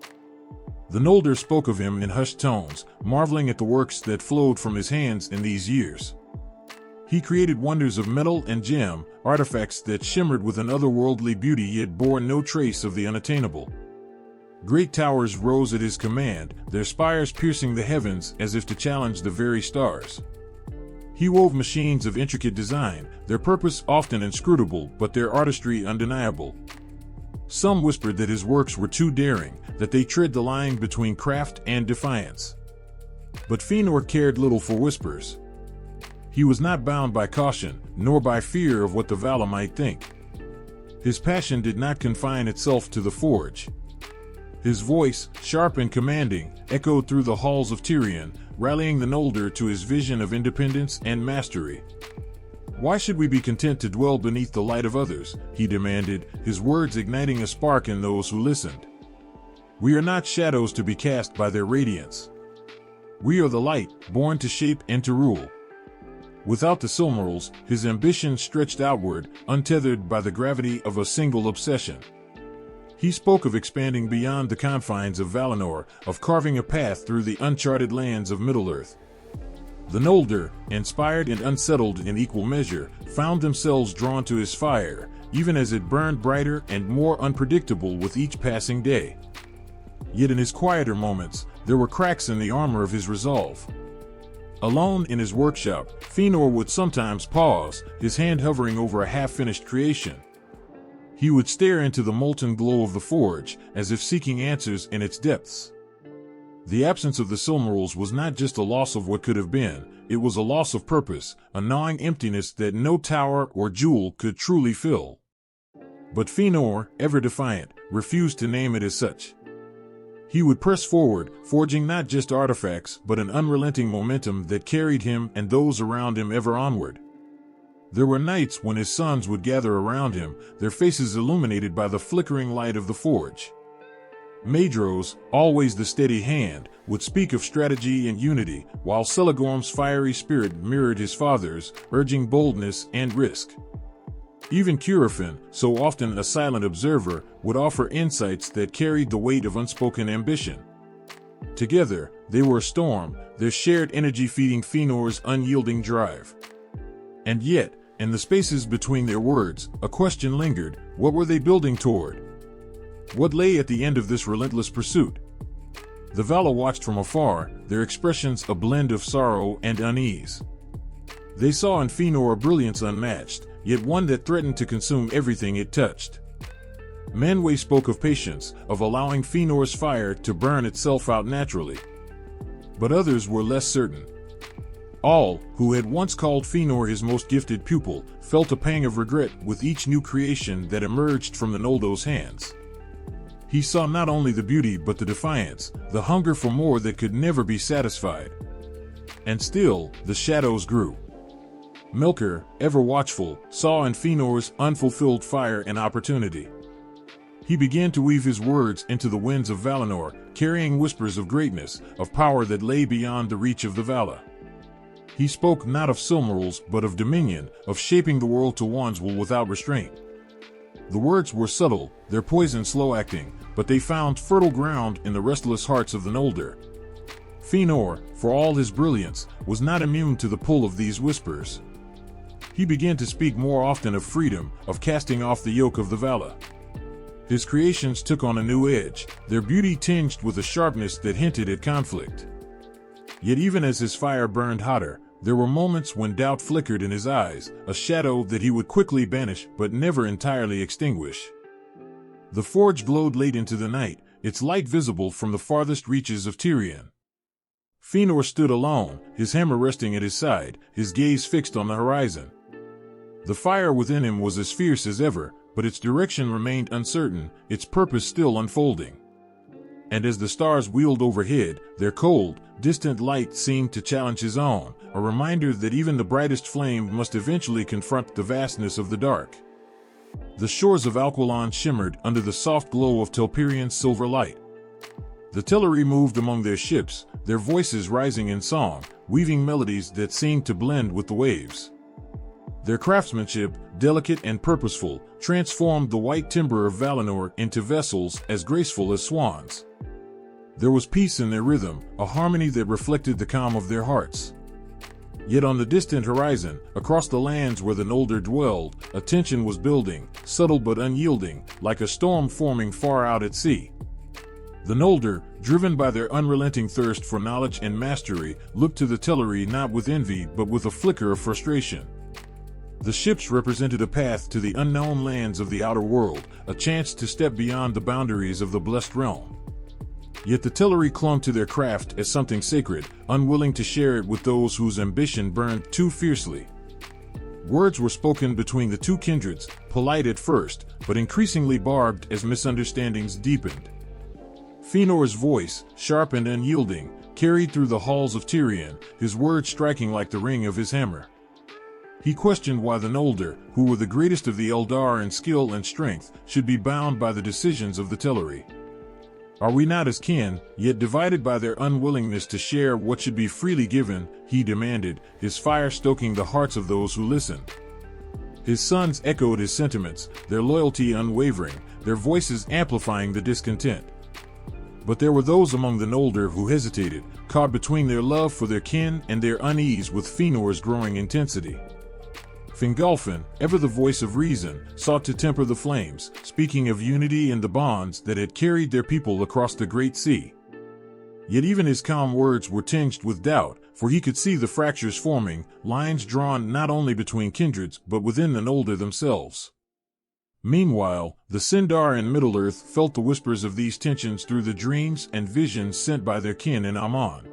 The Noldor spoke of him in hushed tones, marveling at the works that flowed from his hands in these years. He created wonders of metal and gem, artifacts that shimmered with an otherworldly beauty yet bore no trace of the unattainable. Great towers rose at his command, their spires piercing the heavens as if to challenge the very stars. He wove machines of intricate design, their purpose often inscrutable but their artistry undeniable. Some whispered that his works were too daring, that they tread the line between craft and defiance. But Fëanor cared little for whispers. He was not bound by caution, nor by fear of what the Vala might think. His passion did not confine itself to the forge. His voice, sharp and commanding, echoed through the halls of Tirion, rallying the Noldor to his vision of independence and mastery. "Why should we be content to dwell beneath the light of others?" he demanded, his words igniting a spark in those who listened. "We are not shadows to be cast by their radiance. We are the light, born to shape and to rule. Without the Silmarils, his ambition stretched outward, untethered by the gravity of a single obsession. He spoke of expanding beyond the confines of Valinor, of carving a path through the uncharted lands of Middle-earth. The Noldor, inspired and unsettled in equal measure, found themselves drawn to his fire, even as it burned brighter and more unpredictable with each passing day. Yet in his quieter moments, there were cracks in the armor of his resolve. Alone in his workshop, Fëanor would sometimes pause, his hand hovering over a half-finished creation. He would stare into the molten glow of the forge, as if seeking answers in its depths. The absence of the Silmarils was not just a loss of what could have been, it was a loss of purpose, a gnawing emptiness that no tower or jewel could truly fill. But Fëanor, ever defiant, refused to name it as such. He would press forward, forging not just artifacts but an unrelenting momentum that carried him and those around him ever onward. There were nights when his sons would gather around him, their faces illuminated by the flickering light of the forge. Maedhros, always the steady hand, would speak of strategy and unity, while Celegorm's fiery spirit mirrored his father's, urging boldness and risk. Even Curufin, so often a silent observer, would offer insights that carried the weight of unspoken ambition. Together, they were a storm, their shared energy feeding Fëanor's unyielding drive. And yet, in the spaces between their words, a question lingered: what were they building toward? What lay at the end of this relentless pursuit? The Valar watched from afar, their expressions a blend of sorrow and unease. They saw in Fëanor a brilliance unmatched, yet one that threatened to consume everything it touched. Manwë spoke of patience, of allowing Fëanor's fire to burn itself out naturally. But others were less certain. All, who had once called Fëanor his most gifted pupil, felt a pang of regret with each new creation that emerged from the Noldor's hands. He saw not only the beauty but the defiance, the hunger for more that could never be satisfied. And still, the shadows grew. Melkor, ever watchful, saw in Fëanor's unfulfilled fire an opportunity. He began to weave his words into the winds of Valinor, carrying whispers of greatness, of power that lay beyond the reach of the Valar. He spoke not of Silmarils but of dominion, of shaping the world to one's will without restraint. The words were subtle, their poison slow-acting, but they found fertile ground in the restless hearts of the Noldor. Fëanor, for all his brilliance, was not immune to the pull of these whispers. He began to speak more often of freedom, of casting off the yoke of the Valar. His creations took on a new edge, their beauty tinged with a sharpness that hinted at conflict. Yet even as his fire burned hotter, there were moments when doubt flickered in his eyes, a shadow that he would quickly banish but never entirely extinguish. The forge glowed late into the night, its light visible from the farthest reaches of Tirion. Fëanor stood alone, his hammer resting at his side, his gaze fixed on the horizon. The fire within him was as fierce as ever, but its direction remained uncertain, its purpose still unfolding. And as the stars wheeled overhead, their cold, distant light seemed to challenge his own, a reminder that even the brightest flame must eventually confront the vastness of the dark. The shores of Alquilon shimmered under the soft glow of Telperian's silver light. The Teleri moved among their ships, their voices rising in song, weaving melodies that seemed to blend with the waves. Their craftsmanship, delicate and purposeful, transformed the white timber of Valinor into vessels as graceful as swans. There was peace in their rhythm, a harmony that reflected the calm of their hearts. Yet on the distant horizon, across the lands where the Noldor dwelled, a tension was building, subtle but unyielding, like a storm forming far out at sea. The Noldor, driven by their unrelenting thirst for knowledge and mastery, looked to the Teleri not with envy but with a flicker of frustration. The ships represented a path to the unknown lands of the outer world, a chance to step beyond the boundaries of the blessed realm. Yet the Teleri clung to their craft as something sacred, unwilling to share it with those whose ambition burned too fiercely. Words were spoken between the two kindreds, polite at first, but increasingly barbed as misunderstandings deepened. Fëanor's voice, sharp and unyielding, carried through the halls of Tirion, his words striking like the ring of his hammer. He questioned why the Noldor, who were the greatest of the Eldar in skill and strength, should be bound by the decisions of the Teleri. Are we not as kin, yet divided by their unwillingness to share what should be freely given? He demanded, his fire stoking the hearts of those who listened. His sons echoed his sentiments, their loyalty unwavering, their voices amplifying the discontent. But there were those among the Noldor who hesitated, caught between their love for their kin and their unease with Fëanor's growing intensity. Fingolfin, ever the voice of reason, sought to temper the flames, speaking of unity and the bonds that had carried their people across the great sea. Yet even his calm words were tinged with doubt, for he could see the fractures forming, lines drawn not only between kindreds but within the Noldor themselves. Meanwhile, the Sindar in Middle-earth felt the whispers of these tensions through the dreams and visions sent by their kin in Aman.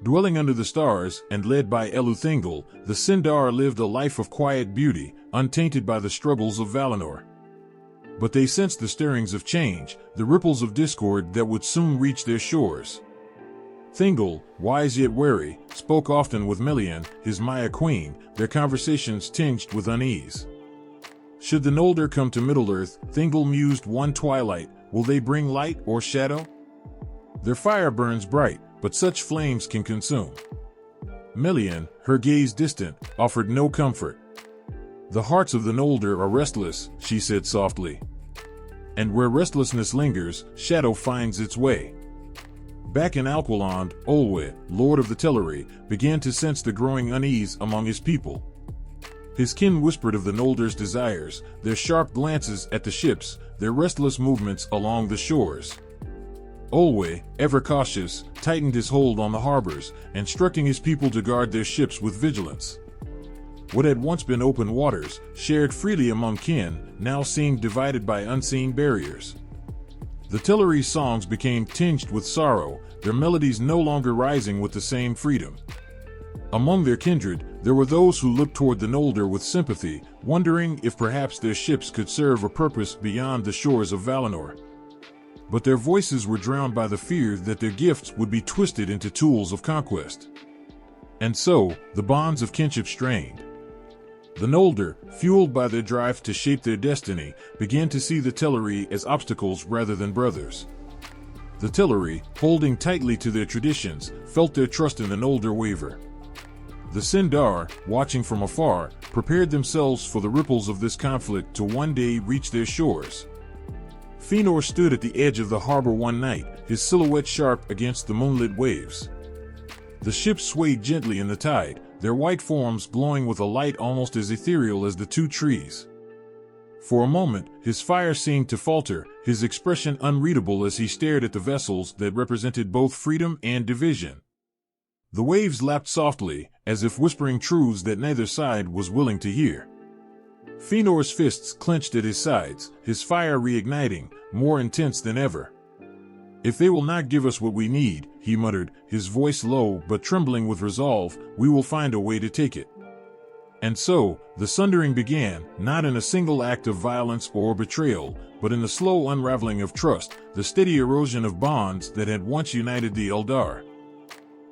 Dwelling under the stars and led by Eleuthingol, the Sindar lived a life of quiet beauty, untainted by the struggles of Valinor. But they sensed the stirrings of change, the ripples of discord that would soon reach their shores. Thingol, wise yet wary, spoke often with Melian, his Maya queen, their conversations tinged with unease. Should the Noldor come to Middle-earth, Thingol mused one twilight, will they bring light or shadow? Their fire burns bright, but such flames can consume. Melian, her gaze distant, offered no comfort. The hearts of the Noldor are restless, she said softly. And where restlessness lingers, shadow finds its way. Back in Alquilond, Olwe, lord of the Teleri, began to sense the growing unease among his people. His kin whispered of the Noldor's desires, their sharp glances at the ships, their restless movements along the shores. Olwe, ever cautious, tightened his hold on the harbors, instructing his people to guard their ships with vigilance. What had once been open waters, shared freely among kin, now seemed divided by unseen barriers. The Teleri's songs became tinged with sorrow, their melodies no longer rising with the same freedom. Among their kindred, there were those who looked toward the Noldor with sympathy, wondering if perhaps their ships could serve a purpose beyond the shores of Valinor. But their voices were drowned by the fear that their gifts would be twisted into tools of conquest. And so, the bonds of kinship strained. The Noldor, fueled by their drive to shape their destiny, began to see the Teleri as obstacles rather than brothers. The Teleri, holding tightly to their traditions, felt their trust in the Noldor waver. The Sindar, watching from afar, prepared themselves for the ripples of this conflict to one day reach their shores. Fëanor stood at the edge of the harbor one night, his silhouette sharp against the moonlit waves. The ships swayed gently in the tide, their white forms glowing with a light almost as ethereal as the two trees. For a moment, his fire seemed to falter, his expression unreadable as he stared at the vessels that represented both freedom and division. The waves lapped softly, as if whispering truths that neither side was willing to hear. Fëanor's fists clenched at his sides, his fire reigniting, more intense than ever. "If they will not give us what we need," he muttered, his voice low but trembling with resolve, "we will find a way to take it." And so, the sundering began, not in a single act of violence or betrayal, but in the slow unraveling of trust, the steady erosion of bonds that had once united the Eldar.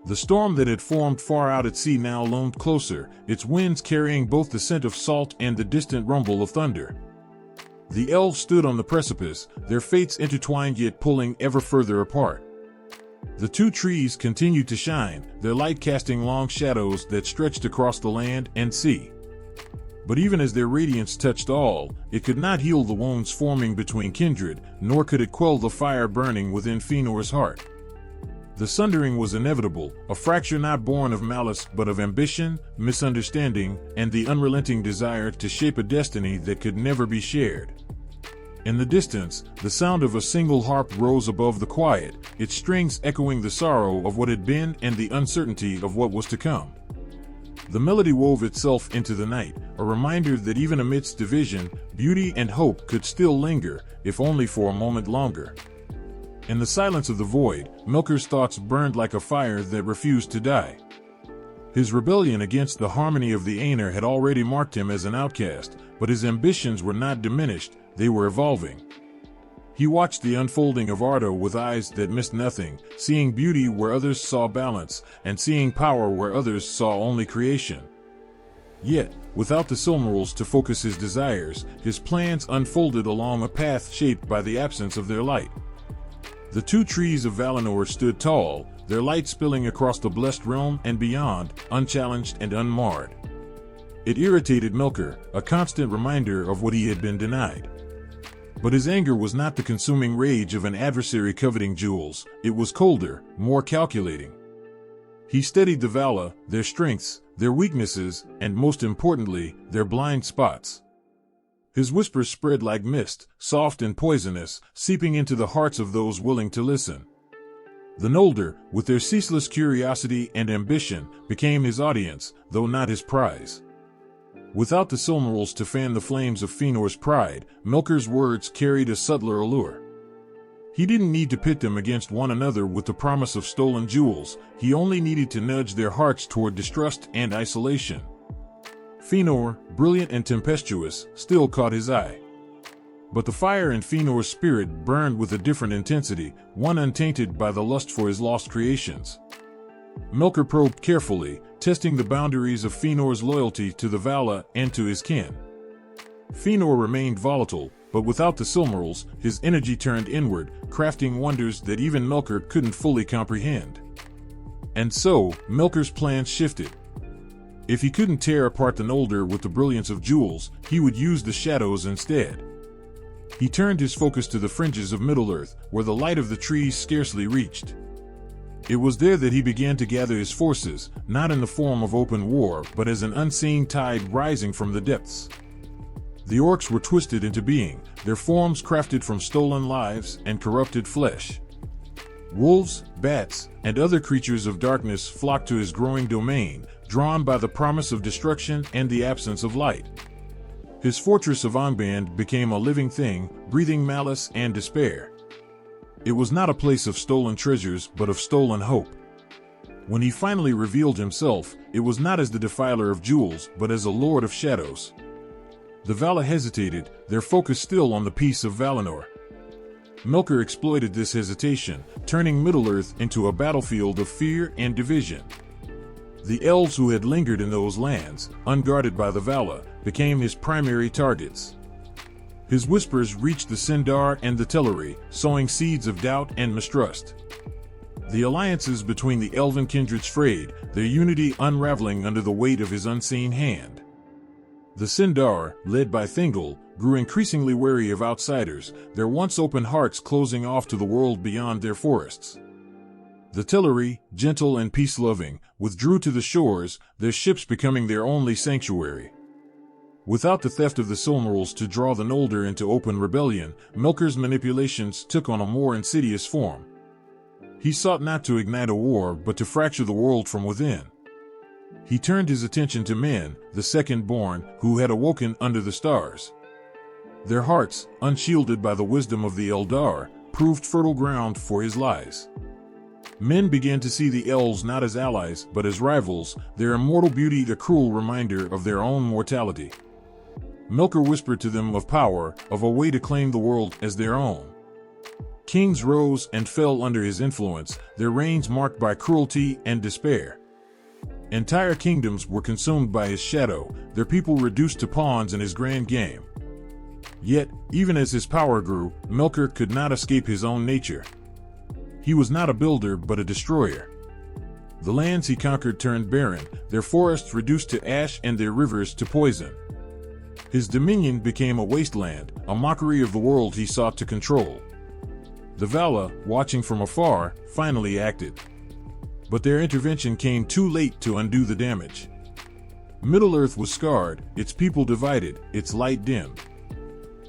The storm that had formed far out at sea now loomed closer, its winds carrying both the scent of salt and the distant rumble of thunder. The elves stood on the precipice, their fates intertwined yet pulling ever further apart. The two trees continued to shine, their light casting long shadows that stretched across the land and sea. But even as their radiance touched all, it could not heal the wounds forming between kindred, nor could it quell the fire burning within Fëanor's heart. The sundering was inevitable, a fracture not born of malice but of ambition, misunderstanding, and the unrelenting desire to shape a destiny that could never be shared. In the distance, the sound of a single harp rose above the quiet, its strings echoing the sorrow of what had been and the uncertainty of what was to come. The melody wove itself into the night, a reminder that even amidst division, beauty and hope could still linger, if only for a moment longer. In the silence of the void, Melkor's thoughts burned like a fire that refused to die. His rebellion against the harmony of the Aenir had already marked him as an outcast, but his ambitions were not diminished, they were evolving. He watched the unfolding of Ardo with eyes that missed nothing, seeing beauty where others saw balance, and seeing power where others saw only creation. Yet, without the Silmarils to focus his desires, his plans unfolded along a path shaped by the absence of their light. The two trees of Valinor stood tall, their light spilling across the blessed realm and beyond, unchallenged and unmarred. It irritated Melkor, a constant reminder of what he had been denied. But his anger was not the consuming rage of an adversary coveting jewels, it was colder, more calculating. He studied the Vala, their strengths, their weaknesses, and most importantly, their blind spots. His whispers spread like mist, soft and poisonous, seeping into the hearts of those willing to listen. The Noldor, with their ceaseless curiosity and ambition, became his audience, though not his prize. Without the Silmarils to fan the flames of Fëanor's pride, Melkor's words carried a subtler allure. He didn't need to pit them against one another with the promise of stolen jewels, he only needed to nudge their hearts toward distrust and isolation. Fëanor, brilliant and tempestuous, still caught his eye. But the fire in Fëanor's spirit burned with a different intensity, one untainted by the lust for his lost creations. Melkor probed carefully, testing the boundaries of Fëanor's loyalty to the Vala and to his kin. Fëanor remained volatile, but without the Silmarils, his energy turned inward, crafting wonders that even Melkor couldn't fully comprehend. And so, Melkor's plans shifted. If he couldn't tear apart the Noldor with the brilliance of jewels, he would use the shadows instead. He turned his focus to the fringes of Middle-earth, where the light of the trees scarcely reached. It was there that he began to gather his forces, not in the form of open war, but as an unseen tide rising from the depths. The orcs were twisted into being, their forms crafted from stolen lives and corrupted flesh. Wolves, bats, and other creatures of darkness flocked to his growing domain, drawn by the promise of destruction and the absence of light. His fortress of Angband became a living thing, breathing malice and despair. It was not a place of stolen treasures, but of stolen hope. When he finally revealed himself, it was not as the defiler of jewels, but as a lord of shadows. The Vala hesitated, their focus still on the peace of Valinor. Melkor exploited this hesitation, turning Middle-earth into a battlefield of fear and division. The elves who had lingered in those lands, unguarded by the Vala, became his primary targets. His whispers reached the Sindar and the Teleri, sowing seeds of doubt and mistrust. The alliances between the elven kindreds frayed, their unity unraveling under the weight of his unseen hand. The Sindar, led by Thingol, grew increasingly wary of outsiders, their once open hearts closing off to the world beyond their forests. The Teleri, gentle and peace-loving, withdrew to the shores, their ships becoming their only sanctuary. Without the theft of the Silmarils to draw the Noldor into open rebellion, Melkor's manipulations took on a more insidious form. He sought not to ignite a war, but to fracture the world from within. He turned his attention to men, the second-born, who had awoken under the stars. Their hearts, unshielded by the wisdom of the Eldar, proved fertile ground for his lies. Men began to see the elves not as allies, but as rivals, their immortal beauty a cruel reminder of their own mortality. Melkor whispered to them of power, of a way to claim the world as their own. Kings rose and fell under his influence, their reigns marked by cruelty and despair. Entire kingdoms were consumed by his shadow, their people reduced to pawns in his grand game. Yet, even as his power grew, Melkor could not escape his own nature. He was not a builder but a destroyer. The lands he conquered turned barren, their forests reduced to ash and their rivers to poison. His dominion became a wasteland, a mockery of the world he sought to control. The Vala, watching from afar, finally acted. But their intervention came too late to undo the damage. Middle-earth was scarred, its people divided, its light dimmed.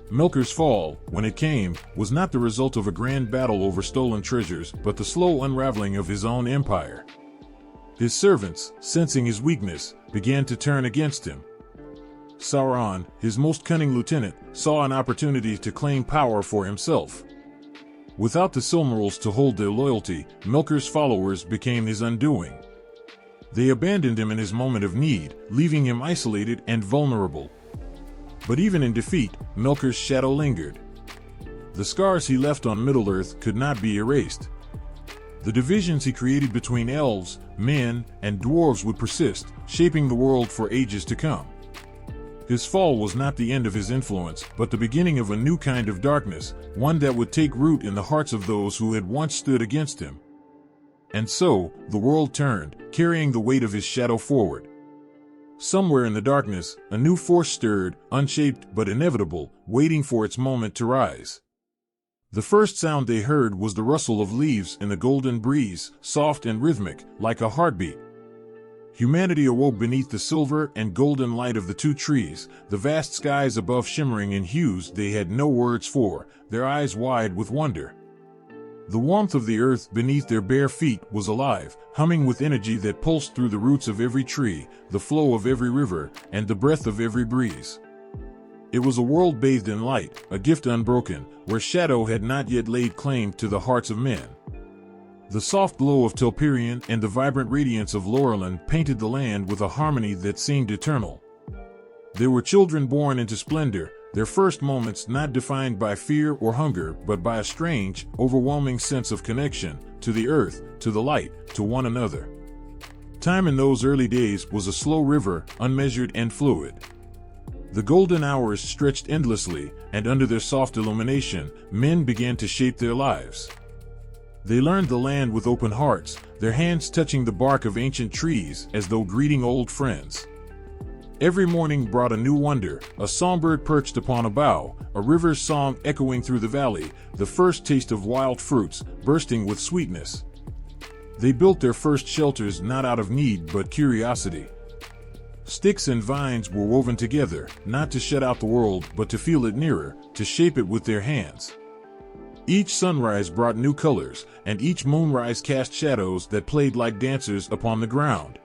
Melkor's fall, when it came, was not the result of a grand battle over stolen treasures, but the slow unraveling of his own empire. His servants, sensing his weakness, began to turn against him. Sauron, his most cunning lieutenant, saw an opportunity to claim power for himself. Without the Silmarils to hold their loyalty, Melkor's followers became his undoing. They abandoned him in his moment of need, leaving him isolated and vulnerable. But even in defeat, Melkor's shadow lingered. The scars he left on Middle-earth could not be erased. The divisions he created between elves, men, and dwarves would persist, shaping the world for ages to come. His fall was not the end of his influence, but the beginning of a new kind of darkness, one that would take root in the hearts of those who had once stood against him. And so, the world turned, carrying the weight of his shadow forward. Somewhere in the darkness, a new force stirred, unshaped but inevitable, waiting for its moment to rise. The first sound they heard was the rustle of leaves in the golden breeze, soft and rhythmic, like a heartbeat. Humanity awoke beneath the silver and golden light of the two trees, the vast skies above shimmering in hues they had no words for, their eyes wide with wonder. The warmth of the earth beneath their bare feet was alive, humming with energy that pulsed through the roots of every tree, the flow of every river, and the breath of every breeze. It was a world bathed in light, a gift unbroken, where shadow had not yet laid claim to the hearts of men. The soft glow of Telperion and the vibrant radiance of Lorelin painted the land with a harmony that seemed eternal. There were children born into splendor, their first moments not defined by fear or hunger but by a strange, overwhelming sense of connection, to the earth, to the light, to one another. Time in those early days was a slow river, unmeasured and fluid. The golden hours stretched endlessly, and under their soft illumination, men began to shape their lives. They learned the land with open hearts, their hands touching the bark of ancient trees as though greeting old friends. Every morning brought a new wonder, a songbird perched upon a bough, a river's song echoing through the valley, the first taste of wild fruits, bursting with sweetness. They built their first shelters not out of need but curiosity. Sticks and vines were woven together, not to shut out the world but to feel it nearer, to shape it with their hands. Each sunrise brought new colors, and each moonrise cast shadows that played like dancers upon the ground.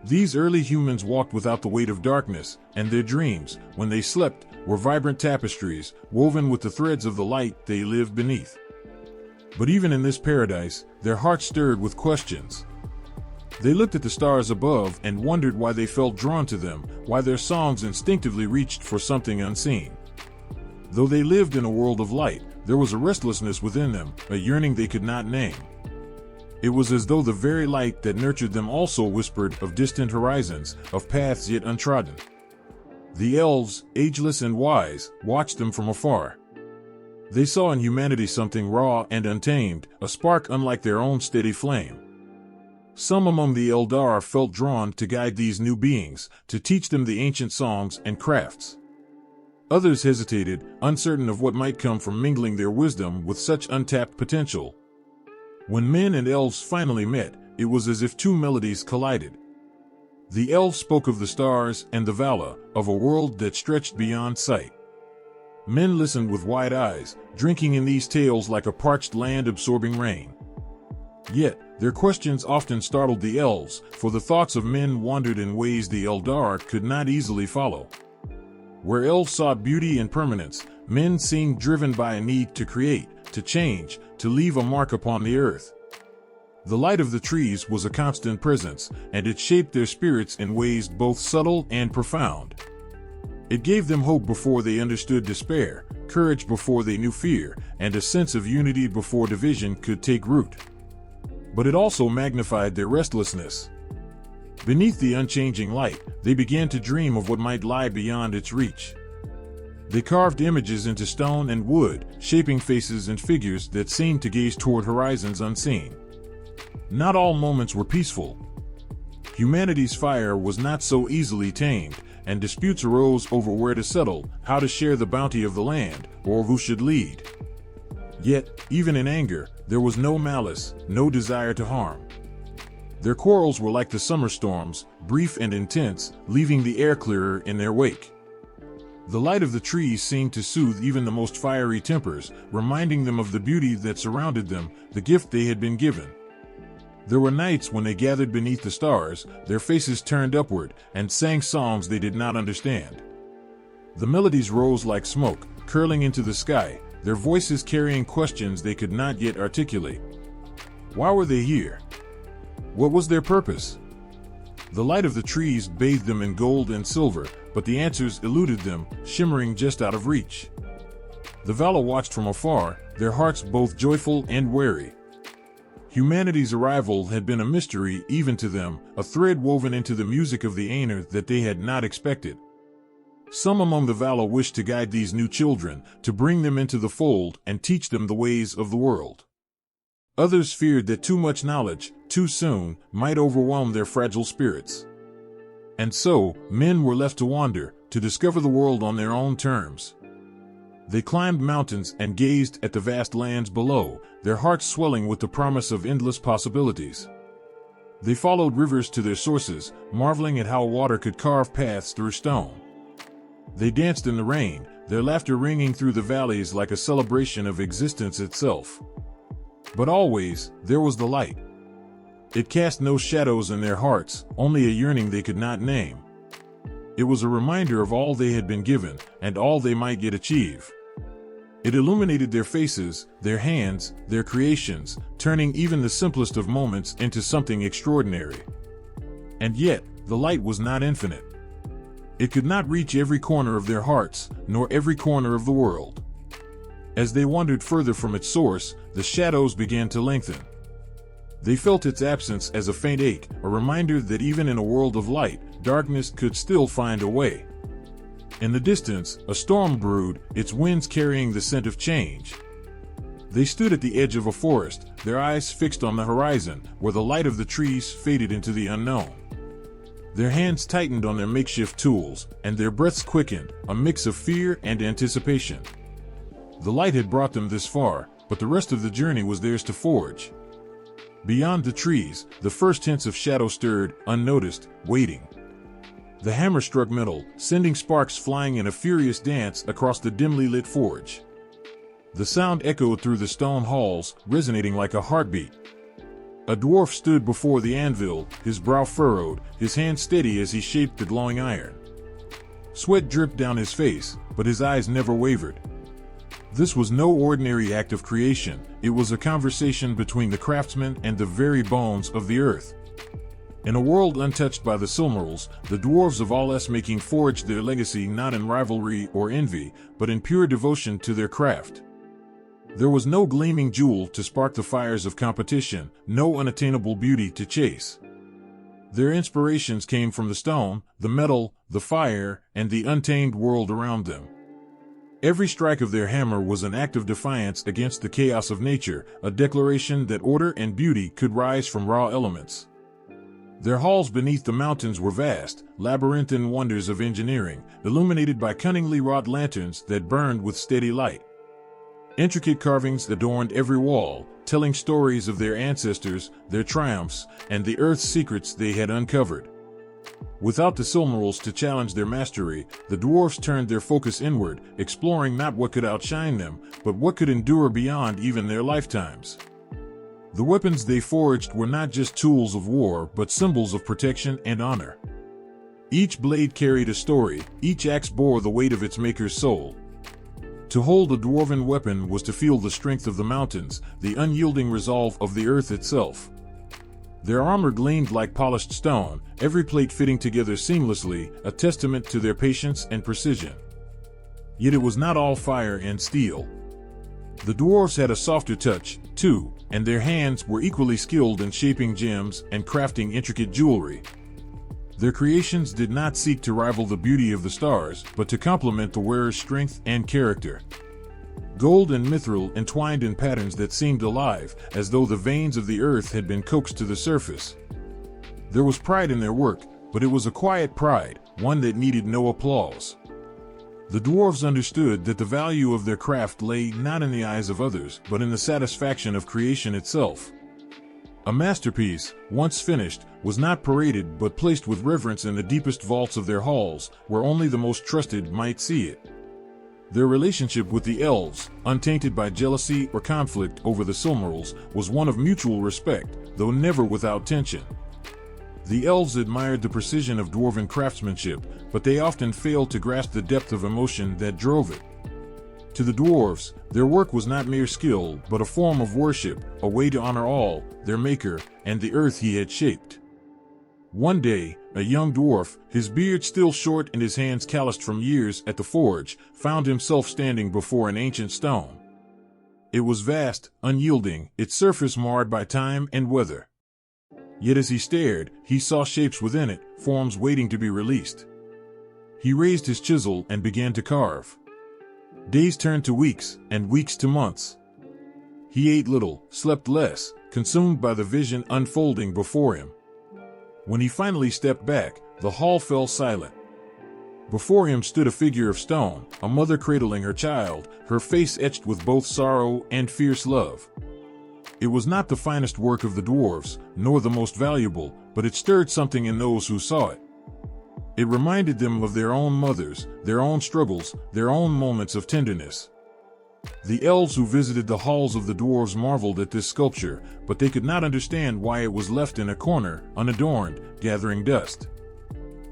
These early humans walked without the weight of darkness, and their dreams, when they slept, were vibrant tapestries, woven with the threads of the light they lived beneath. But even in this paradise, their hearts stirred with questions. They looked at the stars above and wondered why they felt drawn to them, why their songs instinctively reached for something unseen. Though they lived in a world of light, there was a restlessness within them, a yearning they could not name. It was as though the very light that nurtured them also whispered of distant horizons, of paths yet untrodden. The elves, ageless and wise, watched them from afar. They saw in humanity something raw and untamed, a spark unlike their own steady flame. Some among the Eldar felt drawn to guide these new beings, to teach them the ancient songs and crafts. Others hesitated, uncertain of what might come from mingling their wisdom with such untapped potential. When men and elves finally met, it was as if two melodies collided. The elves spoke of the stars and the Vala, of a world that stretched beyond sight. Men listened with wide eyes, drinking in these tales like a parched land absorbing rain. Yet, their questions often startled the elves, for the thoughts of men wandered in ways the Eldar could not easily follow. Where elves sought beauty and permanence, men seemed driven by a need to create, to change, to leave a mark upon the earth. The light of the trees was a constant presence, and it shaped their spirits in ways both subtle and profound. It gave them hope before they understood despair, courage before they knew fear, and a sense of unity before division could take root. But it also magnified their restlessness. Beneath the unchanging light, they began to dream of what might lie beyond its reach. They carved images into stone and wood, shaping faces and figures that seemed to gaze toward horizons unseen. Not all moments were peaceful. Humanity's fire was not so easily tamed, and disputes arose over where to settle, how to share the bounty of the land, or who should lead. Yet, even in anger, there was no malice, no desire to harm. Their quarrels were like the summer storms, brief and intense, leaving the air clearer in their wake. The light of the trees seemed to soothe even the most fiery tempers, reminding them of the beauty that surrounded them, the gift they had been given. There were nights when they gathered beneath the stars, their faces turned upward, and sang songs they did not understand. The melodies rose like smoke, curling into the sky, their voices carrying questions they could not yet articulate. Why were they here? What was their purpose? The light of the trees bathed them in gold and silver, but the answers eluded them, shimmering just out of reach. The Vala watched from afar, their hearts both joyful and wary. Humanity's arrival had been a mystery even to them, a thread woven into the music of the Aenir that they had not expected. Some among the Valar wished to guide these new children, to bring them into the fold and teach them the ways of the world. Others feared that too much knowledge, too soon, might overwhelm their fragile spirits. And so, men were left to wander, to discover the world on their own terms. They climbed mountains and gazed at the vast lands below, their hearts swelling with the promise of endless possibilities. They followed rivers to their sources, marveling at how water could carve paths through stone. They danced in the rain, their laughter ringing through the valleys like a celebration of existence itself. But always, there was the light. It cast no shadows in their hearts, only a yearning they could not name. It was a reminder of all they had been given, and all they might yet achieve. It illuminated their faces, their hands, their creations, turning even the simplest of moments into something extraordinary. And yet, the light was not infinite. It could not reach every corner of their hearts, nor every corner of the world. As they wandered further from its source, the shadows began to lengthen. They felt its absence as a faint ache, a reminder that even in a world of light, darkness could still find a way. In the distance, a storm brewed, its winds carrying the scent of change. They stood at the edge of a forest, their eyes fixed on the horizon, where the light of the trees faded into the unknown. Their hands tightened on their makeshift tools, and their breaths quickened, a mix of fear and anticipation. The light had brought them this far, but the rest of the journey was theirs to forge. Beyond the trees, the first hints of shadow stirred, unnoticed, waiting. The hammer struck metal, sending sparks flying in a furious dance across the dimly lit forge. The sound echoed through the stone halls, resonating like a heartbeat. A dwarf stood before the anvil, his brow furrowed, his hand steady as he shaped the glowing iron. Sweat dripped down his face, but his eyes never wavered. This was no ordinary act of creation, it was a conversation between the craftsmen and the very bones of the earth. In a world untouched by the Silmarils, the dwarves of all S-making forged their legacy not in rivalry or envy, but in pure devotion to their craft. There was no gleaming jewel to spark the fires of competition, no unattainable beauty to chase. Their inspirations came from the stone, the metal, the fire, and the untamed world around them. Every strike of their hammer was an act of defiance against the chaos of nature, a declaration that order and beauty could rise from raw elements. Their halls beneath the mountains were vast, labyrinthine wonders of engineering, illuminated by cunningly wrought lanterns that burned with steady light. Intricate carvings adorned every wall, telling stories of their ancestors, their triumphs, and the earth's secrets they had uncovered. Without the Silmarils to challenge their mastery, the dwarfs turned their focus inward, exploring not what could outshine them, but what could endure beyond even their lifetimes. The weapons they forged were not just tools of war, but symbols of protection and honor. Each blade carried a story, each axe bore the weight of its maker's soul. To hold a dwarven weapon was to feel the strength of the mountains, the unyielding resolve of the earth itself. Their armor gleamed like polished stone, every plate fitting together seamlessly, a testament to their patience and precision. Yet it was not all fire and steel. The dwarves had a softer touch, too, and their hands were equally skilled in shaping gems and crafting intricate jewelry. Their creations did not seek to rival the beauty of the stars, but to complement the wearer's strength and character. Gold and mithril entwined in patterns that seemed alive, as though the veins of the earth had been coaxed to the surface. There was pride in their work, but it was a quiet pride, one that needed no applause. The dwarves understood that the value of their craft lay not in the eyes of others, but in the satisfaction of creation itself. A masterpiece, once finished, was not paraded but placed with reverence in the deepest vaults of their halls, where only the most trusted might see it. Their relationship with the Elves, untainted by jealousy or conflict over the Silmarils, was one of mutual respect, though never without tension. The Elves admired the precision of dwarven craftsmanship, but they often failed to grasp the depth of emotion that drove it. To the dwarves, their work was not mere skill, but a form of worship, a way to honor all, their maker, and the earth he had shaped. One day, a young dwarf, his beard still short and his hands calloused from years at the forge, found himself standing before an ancient stone. It was vast, unyielding, its surface marred by time and weather. Yet as he stared, he saw shapes within it, forms waiting to be released. He raised his chisel and began to carve. Days turned to weeks, and weeks to months. He ate little, slept less, consumed by the vision unfolding before him. When he finally stepped back, the hall fell silent. Before him stood a figure of stone, a mother cradling her child, her face etched with both sorrow and fierce love. It was not the finest work of the dwarves, nor the most valuable, but it stirred something in those who saw it. It reminded them of their own mothers, their own struggles, their own moments of tenderness. The elves who visited the halls of the dwarves marveled at this sculpture, but they could not understand why it was left in a corner, unadorned, gathering dust.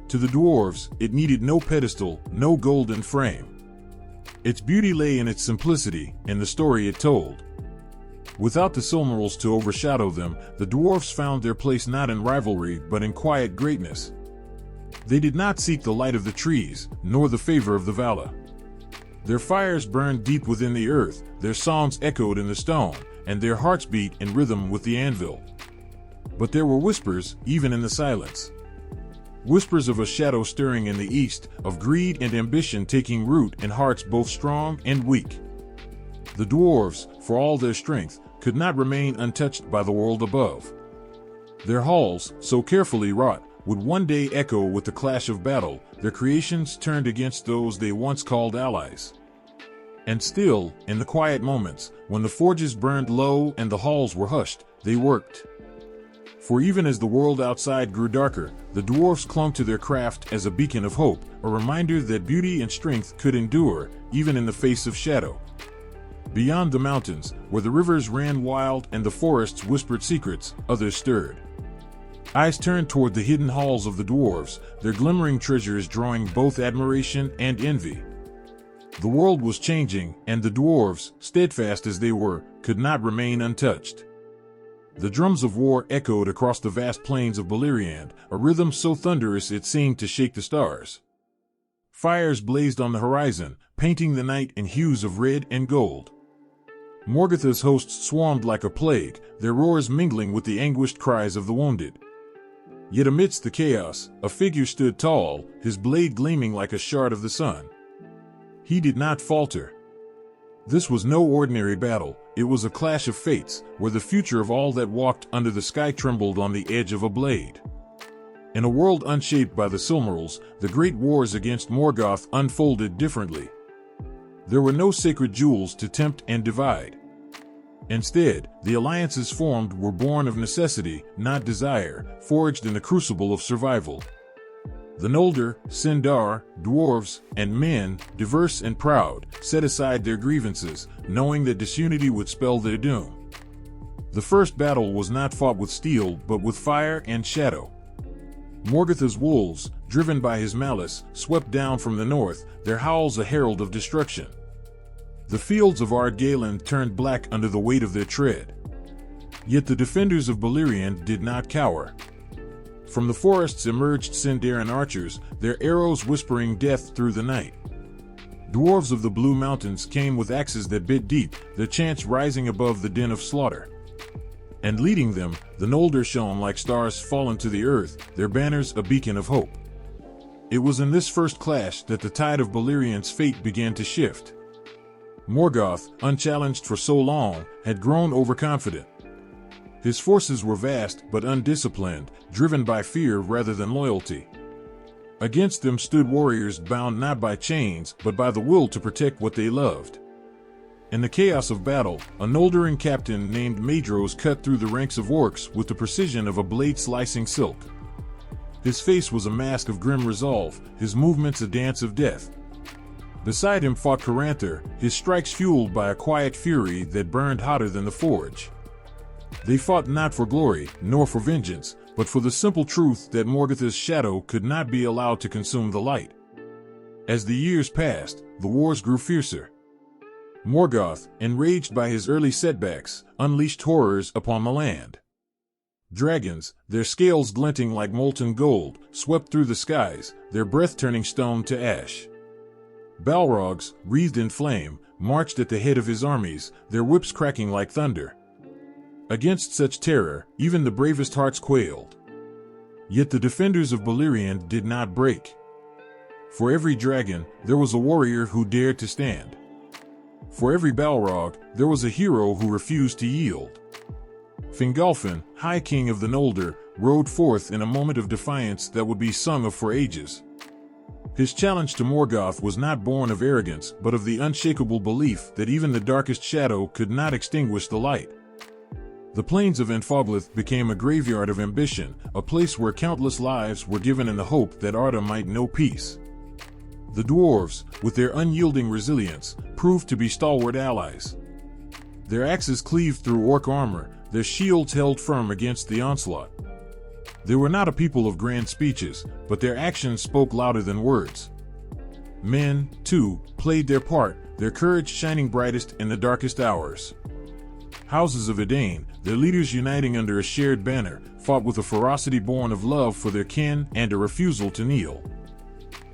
To the dwarves, it needed no pedestal, no golden frame. Its beauty lay in its simplicity, and the story it told. Without the Silmarils to overshadow them, the dwarves found their place not in rivalry but in quiet greatness. They did not seek the light of the trees, nor the favor of the Vala. Their fires burned deep within the earth, their songs echoed in the stone, and their hearts beat in rhythm with the anvil. But there were whispers, even in the silence. Whispers of a shadow stirring in the east, of greed and ambition taking root in hearts both strong and weak. The dwarves, for all their strength, could not remain untouched by the world above. Their halls, so carefully wrought, would one day echo with the clash of battle, their creations turned against those they once called allies. And still, in the quiet moments, when the forges burned low and the halls were hushed, they worked. For even as the world outside grew darker, the dwarfs clung to their craft as a beacon of hope, a reminder that beauty and strength could endure, even in the face of shadow. Beyond the mountains, where the rivers ran wild and the forests whispered secrets, others stirred. Eyes turned toward the hidden halls of the dwarves, their glimmering treasures drawing both admiration and envy. The world was changing, and the dwarves, steadfast as they were, could not remain untouched. The drums of war echoed across the vast plains of Beleriand, a rhythm so thunderous it seemed to shake the stars. Fires blazed on the horizon, painting the night in hues of red and gold. Morgoth's hosts swarmed like a plague, their roars mingling with the anguished cries of the wounded. Yet amidst the chaos, a figure stood tall, his blade gleaming like a shard of the sun. He did not falter. This was no ordinary battle, it was a clash of fates, where the future of all that walked under the sky trembled on the edge of a blade. In a world unshaped by the Silmarils, the great wars against Morgoth unfolded differently. There were no sacred jewels to tempt and divide. Instead, the alliances formed were born of necessity, not desire, forged in the crucible of survival. The Noldor, Sindar, dwarves, and men, diverse and proud, set aside their grievances, knowing that disunity would spell their doom. The first battle was not fought with steel but with fire and shadow. Morgoth's wolves, driven by his malice, swept down from the north, their howls a herald of destruction. The fields of Ardgalen turned black under the weight of their tread. Yet the defenders of Beleriand did not cower. From the forests emerged Sindarin archers, their arrows whispering death through the night. Dwarves of the Blue Mountains came with axes that bit deep, their chants rising above the din of slaughter. And leading them, the Noldor shone like stars fallen to the earth, their banners a beacon of hope. It was in this first clash that the tide of Beleriand's fate began to shift. Morgoth, unchallenged for so long, had grown overconfident. His forces were vast but undisciplined, driven by fear rather than loyalty. Against them stood warriors bound not by chains but by the will to protect what they loved. In the chaos of battle, a Noldoran captain named Maedhros cut through the ranks of orcs with the precision of a blade slicing silk. His face was a mask of grim resolve, his movements a dance of death. Beside him fought Caranther, his strikes fueled by a quiet fury that burned hotter than the forge. They fought not for glory, nor for vengeance, but for the simple truth that Morgoth's shadow could not be allowed to consume the light. As the years passed, the wars grew fiercer. Morgoth, enraged by his early setbacks, unleashed horrors upon the land. Dragons, their scales glinting like molten gold, swept through the skies, their breath turning stone to ash. Balrogs, wreathed in flame, marched at the head of his armies, their whips cracking like thunder. Against such terror, even the bravest hearts quailed. Yet the defenders of Beleriand did not break. For every dragon, there was a warrior who dared to stand. For every Balrog, there was a hero who refused to yield. Fingolfin, High King of the Noldor, rode forth in a moment of defiance that would be sung of for ages. His challenge to Morgoth was not born of arrogance, but of the unshakable belief that even the darkest shadow could not extinguish the light. The plains of Anfoglith became a graveyard of ambition, a place where countless lives were given in the hope that Arda might know peace. The dwarves, with their unyielding resilience, proved to be stalwart allies. Their axes cleaved through orc armor, their shields held firm against the onslaught. They were not a people of grand speeches, but their actions spoke louder than words. Men, too, played their part, their courage shining brightest in the darkest hours. Houses of Edain, their leaders uniting under a shared banner, fought with a ferocity born of love for their kin and a refusal to kneel.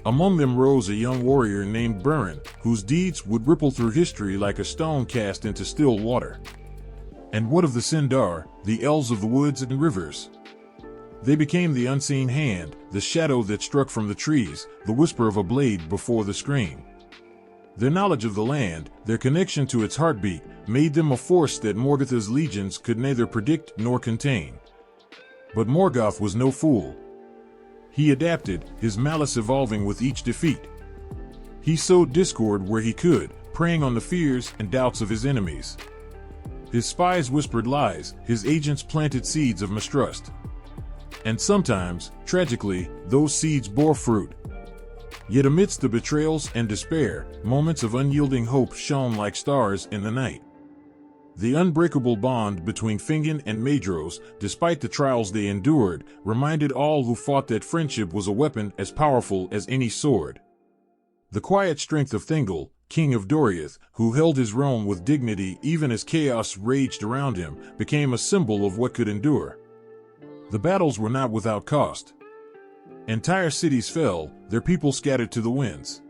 Among them rose a young warrior named Beren, whose deeds would ripple through history like a stone cast into still water. And what of the Sindar, the elves of the woods and rivers? They became the unseen hand, the shadow that struck from the trees, the whisper of a blade before the scream. Their knowledge of the land, their connection to its heartbeat, made them a force that Morgoth's legions could neither predict nor contain. But Morgoth was no fool. He adapted, his malice evolving with each defeat. He sowed discord where he could, preying on the fears and doubts of his enemies. His spies whispered lies, his agents planted seeds of mistrust. And sometimes, tragically, those seeds bore fruit. Yet amidst the betrayals and despair, moments of unyielding hope shone like stars in the night. The unbreakable bond between Fingin and Maedhros, despite the trials they endured, reminded all who fought that friendship was a weapon as powerful as any sword. The quiet strength of Thingol, King of Doriath, who held his realm with dignity even as chaos raged around him, became a symbol of what could endure. The battles were not without cost. Entire cities fell, their people scattered to the winds.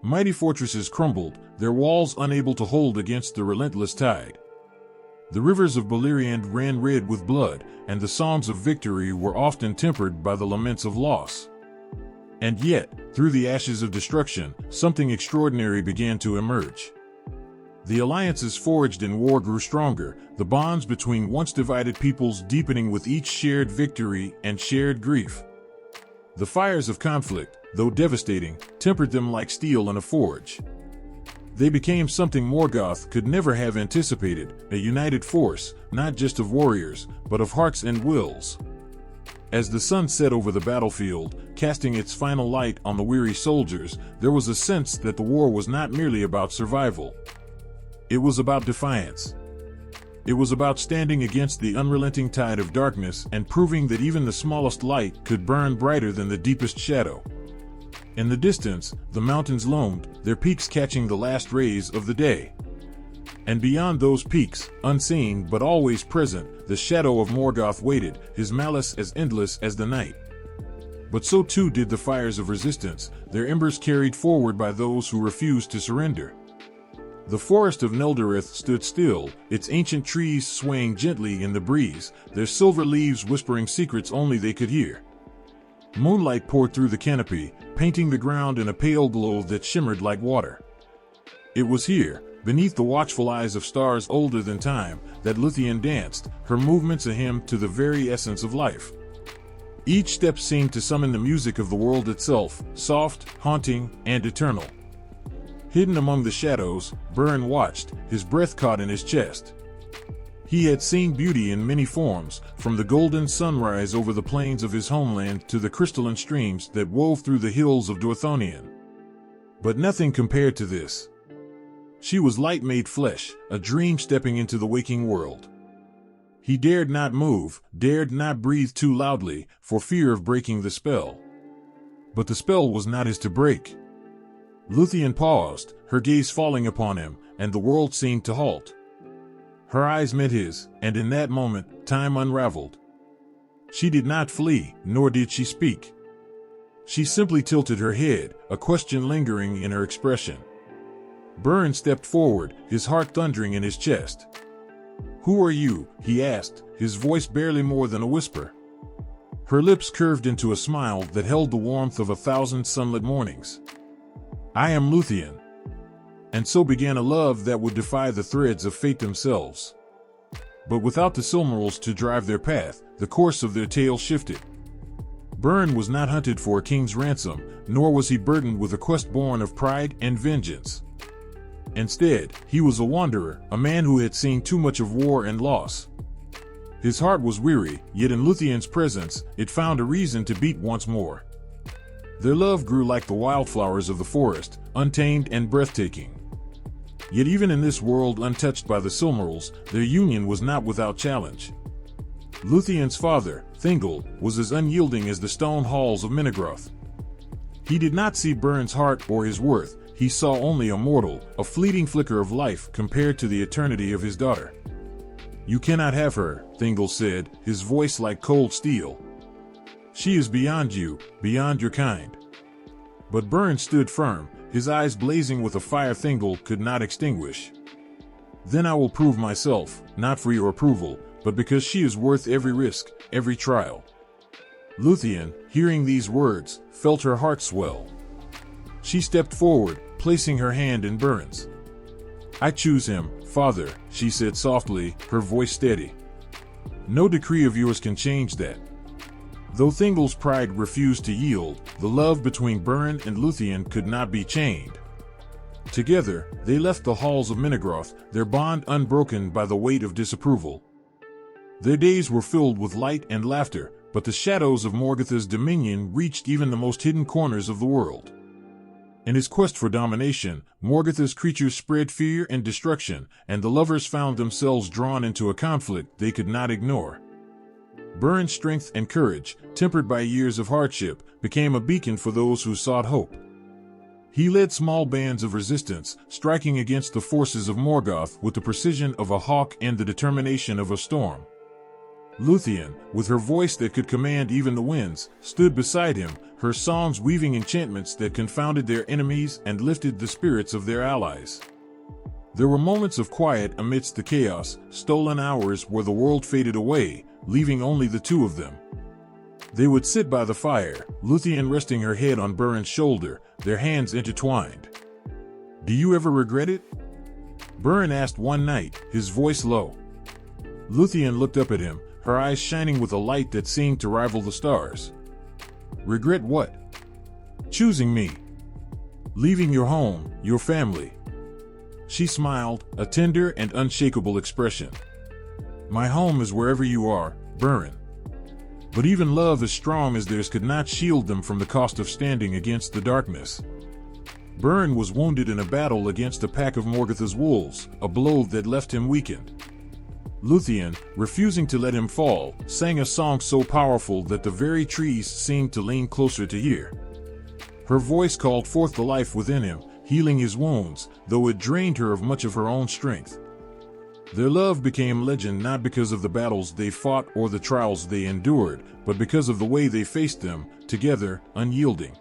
Mighty fortresses crumbled, their walls unable to hold against the relentless tide. The rivers of Beleriand ran red with blood, and the songs of victory were often tempered by the laments of loss. And yet, through the ashes of destruction, something extraordinary began to emerge. The alliances forged in war grew stronger, the bonds between once divided peoples deepening with each shared victory and shared grief. The fires of conflict, though devastating, tempered them like steel in a forge. They became something Morgoth could never have anticipated, a united force, not just of warriors, but of hearts and wills. As the sun set over the battlefield, casting its final light on the weary soldiers, there was a sense that the war was not merely about survival. It was about defiance. It was about standing against the unrelenting tide of darkness and proving that even the smallest light could burn brighter than the deepest shadow. In the distance, the mountains loomed, their peaks catching the last rays of the day. And beyond those peaks, unseen but always present, the shadow of Morgoth waited, his malice as endless as the night. But so too did the fires of resistance, their embers carried forward by those who refused to surrender. The forest of Neldoreth stood still, its ancient trees swaying gently in the breeze, their silver leaves whispering secrets only they could hear. Moonlight poured through the canopy, painting the ground in a pale glow that shimmered like water. It was here, beneath the watchful eyes of stars older than time, that Luthien danced, her movements a hymn to the very essence of life. Each step seemed to summon the music of the world itself, soft, haunting, and eternal. Hidden among the shadows, Beren watched, his breath caught in his chest. He had seen beauty in many forms, from the golden sunrise over the plains of his homeland to the crystalline streams that wove through the hills of Dorthonion. But nothing compared to this. She was light made flesh, a dream stepping into the waking world. He dared not move, dared not breathe too loudly, for fear of breaking the spell. But the spell was not his to break. Luthien paused, her gaze falling upon him, and the world seemed to halt. Her eyes met his, and in that moment, time unraveled. She did not flee, nor did she speak. She simply tilted her head, a question lingering in her expression. Beren stepped forward, his heart thundering in his chest. "Who are you?" he asked, his voice barely more than a whisper. Her lips curved into a smile that held the warmth of 1,000 sunlit mornings. I am Luthien. And so began a love that would defy the threads of fate themselves. But without the Silmarils to drive their path, the course of their tale shifted. Byrne was not hunted for a king's ransom, nor was he burdened with a quest born of pride and vengeance. Instead, he was a wanderer, a man who had seen too much of war and loss. His heart was weary, yet in Luthien's presence, it found a reason to beat once more. Their love grew like the wildflowers of the forest, untamed and breathtaking. Yet even in this world untouched by the Silmarils, their union was not without challenge. Luthien's father, Thingol, was as unyielding as the stone halls of Morgoth. He did not see Byrne's heart or his worth, he saw only a mortal, a fleeting flicker of life compared to the eternity of his daughter. You cannot have her, Thingol said, his voice like cold steel. She is beyond you, beyond your kind. But Byrne stood firm, his eyes blazing with a fire Thingol could not extinguish. Then I will prove myself, not for your approval, but because she is worth every risk, every trial. Luthien, hearing these words, felt her heart swell. She stepped forward, placing her hand in Byrne's. I choose him, father, she said softly, her voice steady. No decree of yours can change that. Though Thingol's pride refused to yield, the love between Byrne and Luthien could not be chained. Together, they left the halls of Morgoth, their bond unbroken by the weight of disapproval. Their days were filled with light and laughter, but the shadows of Morgoth's dominion reached even the most hidden corners of the world. In his quest for domination, Morgoth's creatures spread fear and destruction, and the lovers found themselves drawn into a conflict they could not ignore. Byrne's strength and courage, tempered by years of hardship, became a beacon for those who sought hope. He led small bands of resistance, striking against the forces of Morgoth with the precision of a hawk and the determination of a storm. Luthien, with her voice that could command even the winds, stood beside him, her songs weaving enchantments that confounded their enemies and lifted the spirits of their allies. There were moments of quiet amidst the chaos, stolen hours where the world faded away, leaving only the two of them. They would sit by the fire, Luthien resting her head on Byrne's shoulder, their hands intertwined. Do you ever regret it? Byrne asked one night, his voice low. Luthien looked up at him, her eyes shining with a light that seemed to rival the stars. Regret what? Choosing me. Leaving your home, your family. She smiled, a tender and unshakable expression. My home is wherever you are, Byrne. But even love as strong as theirs could not shield them from the cost of standing against the darkness. Byrne was wounded in a battle against a pack of Morgoth's wolves, a blow that left him weakened. Luthien, refusing to let him fall, sang a song so powerful that the very trees seemed to lean closer to hear. Her voice called forth the life within him, healing his wounds, though it drained her of much of her own strength. Their love became legend not because of the battles they fought or the trials they endured, but because of the way they faced them, together, unyielding.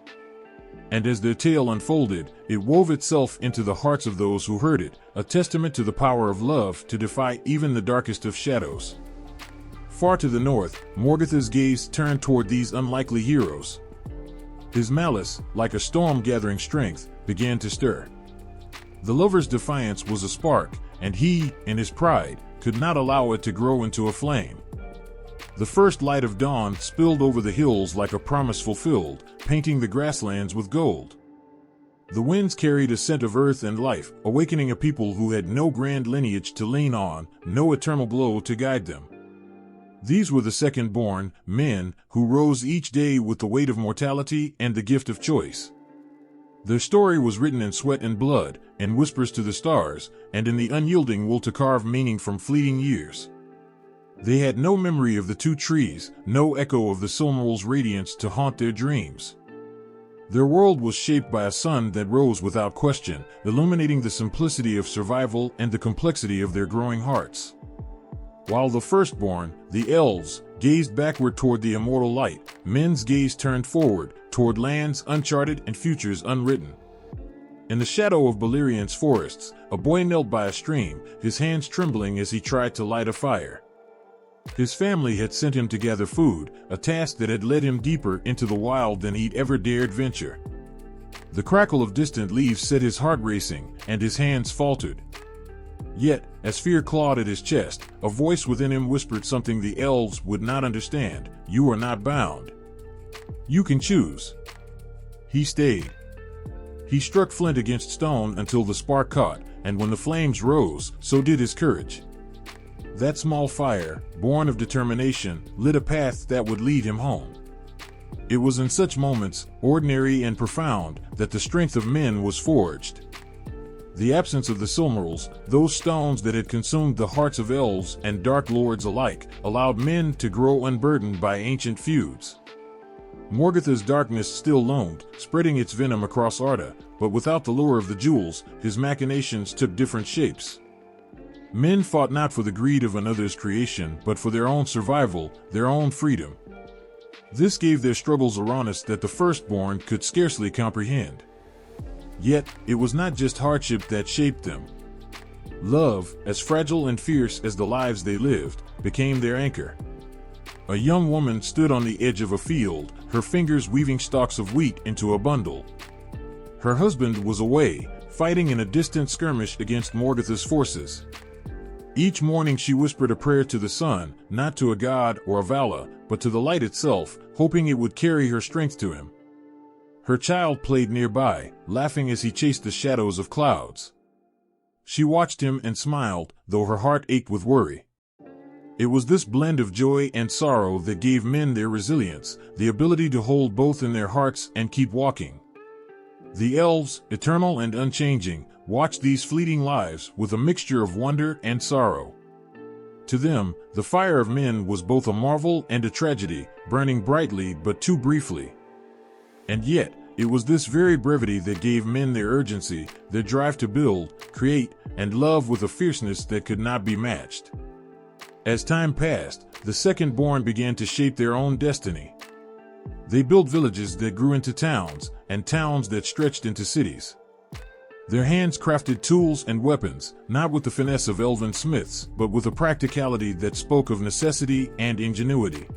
And as their tale unfolded, it wove itself into the hearts of those who heard it, a testament to the power of love to defy even the darkest of shadows. Far to the north, Morgoth's gaze turned toward these unlikely heroes. His malice, like a storm gathering strength, began to stir. The lover's defiance was a spark, and he, in his pride, could not allow it to grow into a flame. The first light of dawn spilled over the hills like a promise fulfilled, painting the grasslands with gold. The winds carried a scent of earth and life, awakening a people who had no grand lineage to lean on, no eternal glow to guide them. These were the second-born, men, who rose each day with the weight of mortality and the gift of choice. Their story was written in sweat and blood, in whispers to the stars, and in the unyielding will to carve meaning from fleeting years. They had no memory of the two trees, no echo of the Silmarils' radiance to haunt their dreams. Their world was shaped by a sun that rose without question, illuminating the simplicity of survival and the complexity of their growing hearts. While the firstborn, the Elves, gazed backward toward the immortal light, men's gaze turned forward, toward lands uncharted and futures unwritten. In the shadow of Beleriand's forests, a boy knelt by a stream, his hands trembling as he tried to light a fire. His family had sent him to gather food, a task that had led him deeper into the wild than he'd ever dared venture. The crackle of distant leaves set his heart racing, and his hands faltered. Yet, as fear clawed at his chest, a voice within him whispered something the elves would not understand: "You are not bound. You can choose." He stayed. He struck flint against stone until the spark caught, and when the flames rose, so did his courage. That small fire, born of determination, lit a path that would lead him home. It was in such moments, ordinary and profound, that the strength of men was forged. The absence of the Silmarils, those stones that had consumed the hearts of elves and dark lords alike, allowed men to grow unburdened by ancient feuds. Morgoth's darkness still loomed, spreading its venom across Arda, but without the lure of the jewels, his machinations took different shapes. Men fought not for the greed of another's creation, but for their own survival, their own freedom. This gave their struggles a rawness that the firstborn could scarcely comprehend. Yet, it was not just hardship that shaped them. Love, as fragile and fierce as the lives they lived, became their anchor. A young woman stood on the edge of a field, her fingers weaving stalks of wheat into a bundle. Her husband was away, fighting in a distant skirmish against Morgoth's forces. Each morning she whispered a prayer to the sun, not to a god or a Vala, but to the light itself, hoping it would carry her strength to him. Her child played nearby, laughing as he chased the shadows of clouds. She watched him and smiled, though her heart ached with worry. It was this blend of joy and sorrow that gave men their resilience, the ability to hold both in their hearts and keep walking. The elves, eternal and unchanging, watched these fleeting lives with a mixture of wonder and sorrow. To them, the fire of men was both a marvel and a tragedy, burning brightly but too briefly. And yet, it was this very brevity that gave men their urgency, their drive to build, create, and love with a fierceness that could not be matched. As time passed, the second-born began to shape their own destiny. They built villages that grew into towns, and towns that stretched into cities. Their hands crafted tools and weapons, not with the finesse of elven smiths, but with a practicality that spoke of necessity and ingenuity.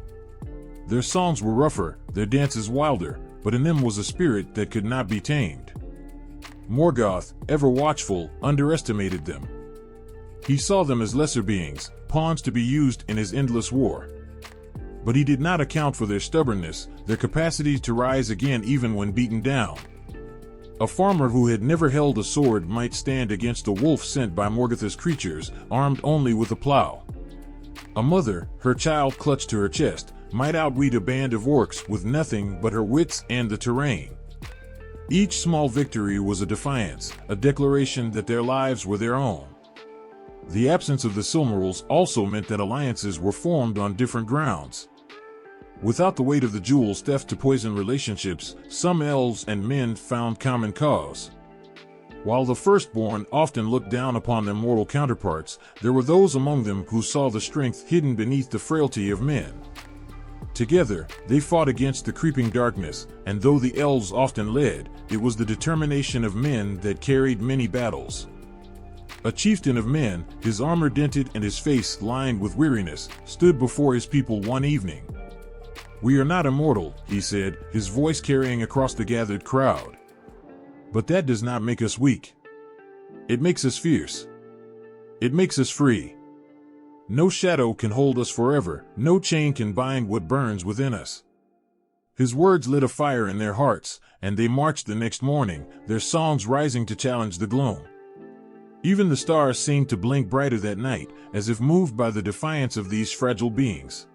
Their songs were rougher, their dances wilder, but in them was a spirit that could not be tamed. Morgoth, ever watchful, underestimated them. He saw them as lesser beings, pawns to be used in his endless war. But he did not account for their stubbornness, their capacity to rise again even when beaten down. A farmer who had never held a sword might stand against a wolf sent by Morgoth's creatures, armed only with a plow. A mother, her child clutched to her chest, might outwit a band of orcs with nothing but her wits and the terrain. Each small victory was a defiance, a declaration that their lives were their own. The absence of the Silmarils also meant that alliances were formed on different grounds. Without the weight of the jewels theft to poison relationships, some elves and men found common cause. While the firstborn often looked down upon their mortal counterparts, there were those among them who saw the strength hidden beneath the frailty of men. Together, they fought against the creeping darkness, and though the elves often led, it was the determination of men that carried many battles. A chieftain of men, his armor dented and his face lined with weariness, stood before his people one evening. "We are not immortal," he said, his voice carrying across the gathered crowd. "But that does not make us weak. It makes us fierce. It makes us free. No shadow can hold us forever, no chain can bind what burns within us." His words lit a fire in their hearts, and they marched the next morning, their songs rising to challenge the gloom. Even the stars seemed to blink brighter that night, as if moved by the defiance of these fragile beings.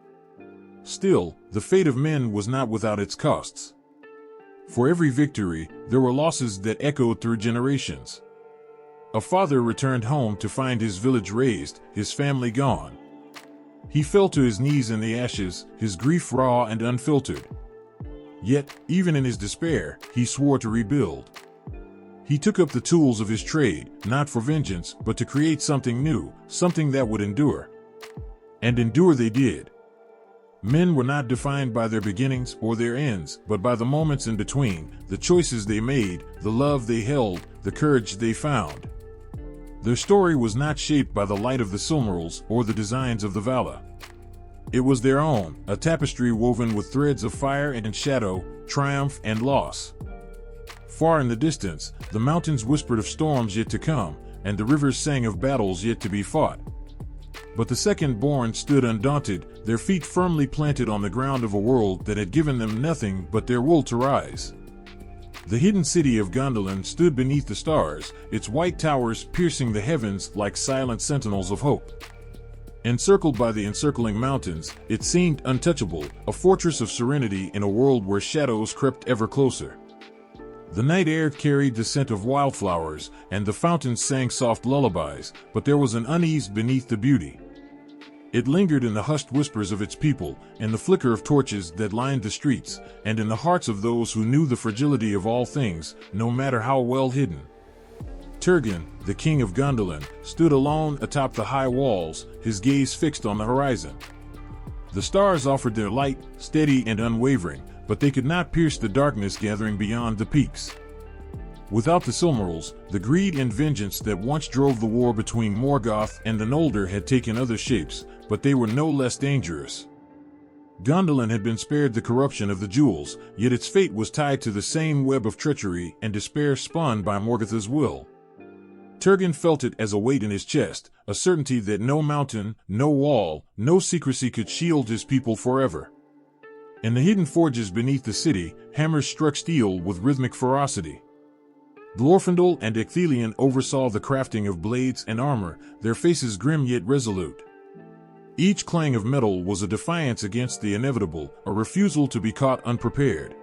Still, the fate of men was not without its costs. For every victory, there were losses that echoed through generations. A father returned home to find his village razed, his family gone. He fell to his knees in the ashes, his grief raw and unfiltered. Yet, even in his despair, he swore to rebuild. He took up the tools of his trade, not for vengeance, but to create something new, something that would endure. And endure they did. Men were not defined by their beginnings or their ends, but by the moments in between, the choices they made, the love they held, the courage they found. Their story was not shaped by the light of the Silmarils or the designs of the Vala. It was their own, a tapestry woven with threads of fire and shadow, triumph and loss. Far in the distance, the mountains whispered of storms yet to come, and the rivers sang of battles yet to be fought. But the second-born stood undaunted, their feet firmly planted on the ground of a world that had given them nothing but their will to rise. The hidden city of Gondolin stood beneath the stars, its white towers piercing the heavens like silent sentinels of hope. Encircled by the encircling mountains, it seemed untouchable, a fortress of serenity in a world where shadows crept ever closer. The night air carried the scent of wildflowers, and the fountains sang soft lullabies, but there was an unease beneath the beauty. It lingered in the hushed whispers of its people, in the flicker of torches that lined the streets, and in the hearts of those who knew the fragility of all things, no matter how well hidden. Turgon, the king of Gondolin, stood alone atop the high walls, his gaze fixed on the horizon. The stars offered their light, steady and unwavering, but they could not pierce the darkness gathering beyond the peaks. Without the Silmarils, the greed and vengeance that once drove the war between Morgoth and the Noldor had taken other shapes, but they were no less dangerous. Gondolin had been spared the corruption of the jewels, yet its fate was tied to the same web of treachery and despair spun by Morgoth's will. Turgon felt it as a weight in his chest, a certainty that no mountain, no wall, no secrecy could shield his people forever. In the hidden forges beneath the city, hammers struck steel with rhythmic ferocity. Glorfindel and Ecthelion oversaw the crafting of blades and armor, their faces grim yet resolute. Each clang of metal was a defiance against the inevitable, a refusal to be caught unprepared.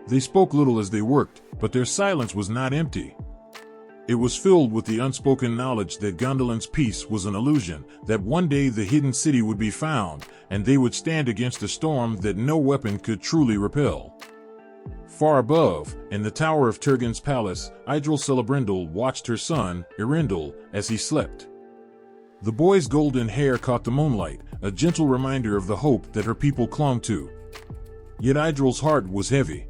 They spoke little as they worked, but their silence was not empty. It was filled with the unspoken knowledge that Gondolin's peace was an illusion, that one day the hidden city would be found, and they would stand against a storm that no weapon could truly repel. Far above, in the tower of Turgon's palace, Idril Celebrimbor watched her son, Eärendil, as he slept. The boy's golden hair caught the moonlight, a gentle reminder of the hope that her people clung to. Yet Idril's heart was heavy.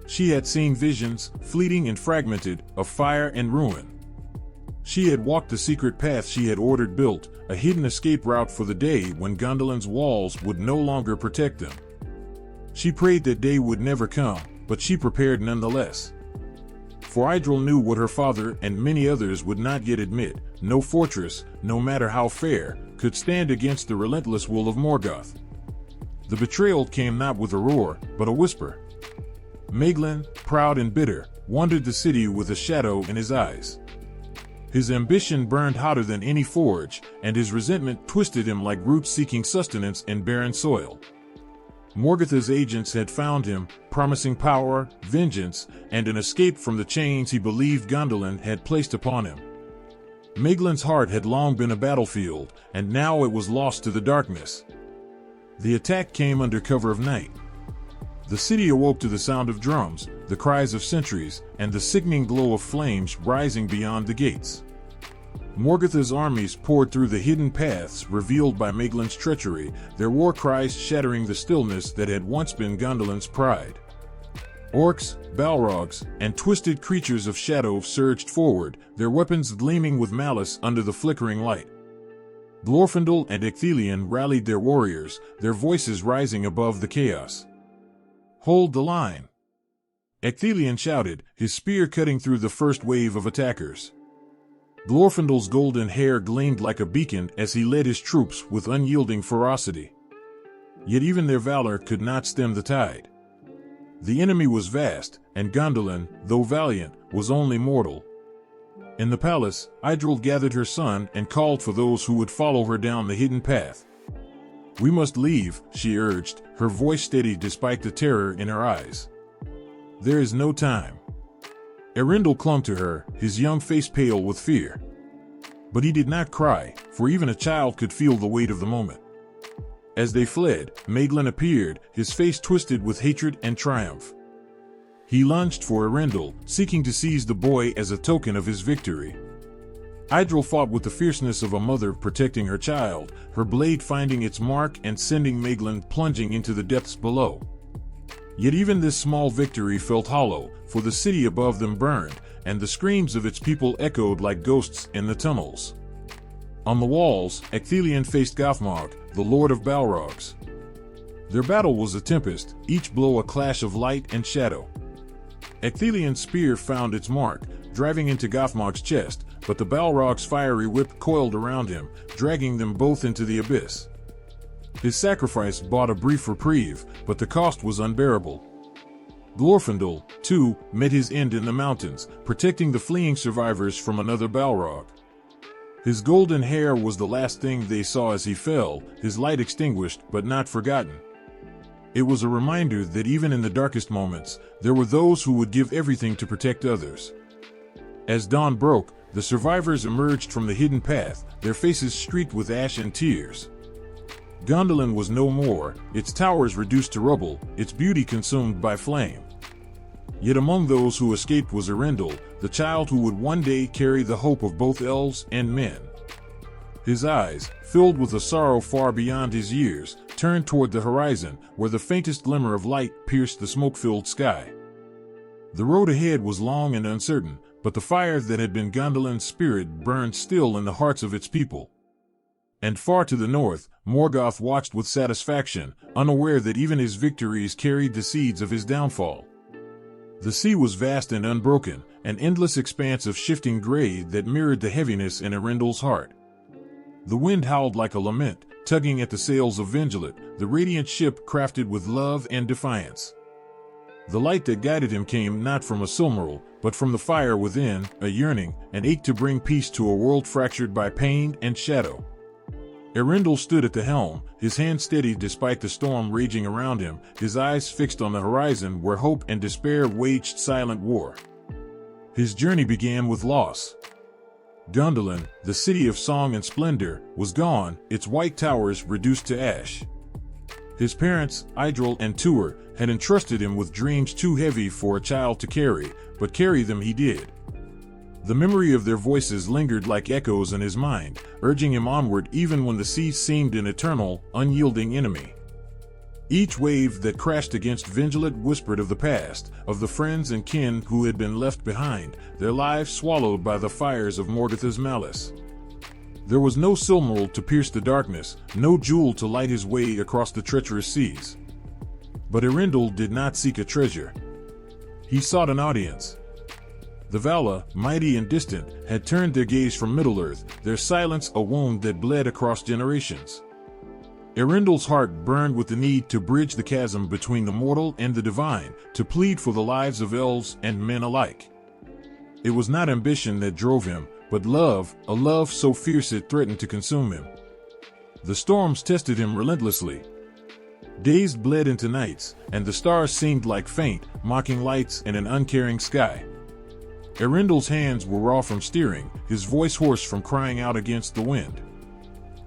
She had seen visions, fleeting and fragmented, of fire and ruin. She had walked the secret path she had ordered built, a hidden escape route for the day when Gondolin's walls would no longer protect them. She prayed that day would never come, but she prepared nonetheless. For Idril knew what her father and many others would not yet admit: no fortress, no matter how fair, could stand against the relentless will of Morgoth. The betrayal came not with a roar, but a whisper. Maeglin, proud and bitter, wandered the city with a shadow in his eyes. His ambition burned hotter than any forge, and his resentment twisted him like roots seeking sustenance in barren soil. Morgoth's agents had found him, promising power, vengeance, and an escape from the chains he believed Gondolin had placed upon him. Maeglin's heart had long been a battlefield, and now it was lost to the darkness. The attack came under cover of night. The city awoke to the sound of drums, the cries of sentries, and the sickening glow of flames rising beyond the gates. Morgoth's armies poured through the hidden paths revealed by Maeglin's treachery, their war cries shattering the stillness that had once been Gondolin's pride. Orcs, balrogs, and twisted creatures of shadow surged forward, their weapons gleaming with malice under the flickering light. Glorfindel and Ecthelion rallied their warriors, their voices rising above the chaos. "Hold the line!" Ecthelion shouted, his spear cutting through the first wave of attackers. Glorfindel's golden hair gleamed like a beacon as he led his troops with unyielding ferocity. Yet even their valor could not stem the tide. The enemy was vast, and Gondolin, though valiant, was only mortal. In the palace, Idril gathered her son and called for those who would follow her down the hidden path. "We must leave," she urged, her voice steady despite the terror in her eyes. "There is no time." Eärendil clung to her, his young face pale with fear. But he did not cry, for even a child could feel the weight of the moment. As they fled, Maeglin appeared, his face twisted with hatred and triumph. He lunged for Eärendil, seeking to seize the boy as a token of his victory. Idril fought with the fierceness of a mother protecting her child, her blade finding its mark and sending Maeglin plunging into the depths below. Yet even this small victory felt hollow, for the city above them burned, and the screams of its people echoed like ghosts in the tunnels. On the walls, Ecthelion faced Gothmog, the Lord of Balrogs. Their battle was a tempest, each blow a clash of light and shadow. Ecthelion's spear found its mark, driving into Gothmog's chest, but the Balrog's fiery whip coiled around him, dragging them both into the abyss. His sacrifice bought a brief reprieve, but the cost was unbearable. Glorfindel, too, met his end in the mountains, protecting the fleeing survivors from another Balrog. His golden hair was the last thing they saw as he fell, his light extinguished but not forgotten. It was a reminder that even in the darkest moments, there were those who would give everything to protect others. As dawn broke, the survivors emerged from the hidden path, their faces streaked with ash and tears. Gondolin was no more, its towers reduced to rubble, its beauty consumed by flame. Yet among those who escaped was Eärendil, the child who would one day carry the hope of both elves and men. His eyes, filled with a sorrow far beyond his years, turned toward the horizon, where the faintest glimmer of light pierced the smoke-filled sky. The road ahead was long and uncertain, but the fire that had been Gondolin's spirit burned still in the hearts of its people. And far to the north, Morgoth watched with satisfaction, unaware that even his victories carried the seeds of his downfall. The sea was vast and unbroken, an endless expanse of shifting gray that mirrored the heaviness in Eärendil's heart. The wind howled like a lament, tugging at the sails of Vengelit, the radiant ship crafted with love and defiance. The light that guided him came not from a Silmaril, but from the fire within, a yearning, an ache to bring peace to a world fractured by pain and shadow. Eärendil stood at the helm, his hand steady despite the storm raging around him, his eyes fixed on the horizon where hope and despair waged silent war. His journey began with loss. Gondolin, the city of song and splendor, was gone, its white towers reduced to ash. His parents, Idril and Tuor, had entrusted him with dreams too heavy for a child to carry, but carry them he did. The memory of their voices lingered like echoes in his mind, urging him onward even when the sea seemed an eternal, unyielding enemy. Each wave that crashed against Vengelit whispered of the past, of the friends and kin who had been left behind, their lives swallowed by the fires of Morgoth's malice. There was no Silmaril to pierce the darkness, no jewel to light his way across the treacherous seas. But Eärendil did not seek a treasure. He sought an audience. The Vala, mighty and distant, had turned their gaze from Middle-earth, their silence a wound that bled across generations. Eärendil's heart burned with the need to bridge the chasm between the mortal and the divine, to plead for the lives of elves and men alike. It was not ambition that drove him, but love, a love so fierce it threatened to consume him. The storms tested him relentlessly. Days bled into nights, and the stars seemed like faint, mocking lights in an uncaring sky. Eärendil's hands were raw from steering, his voice hoarse from crying out against the wind.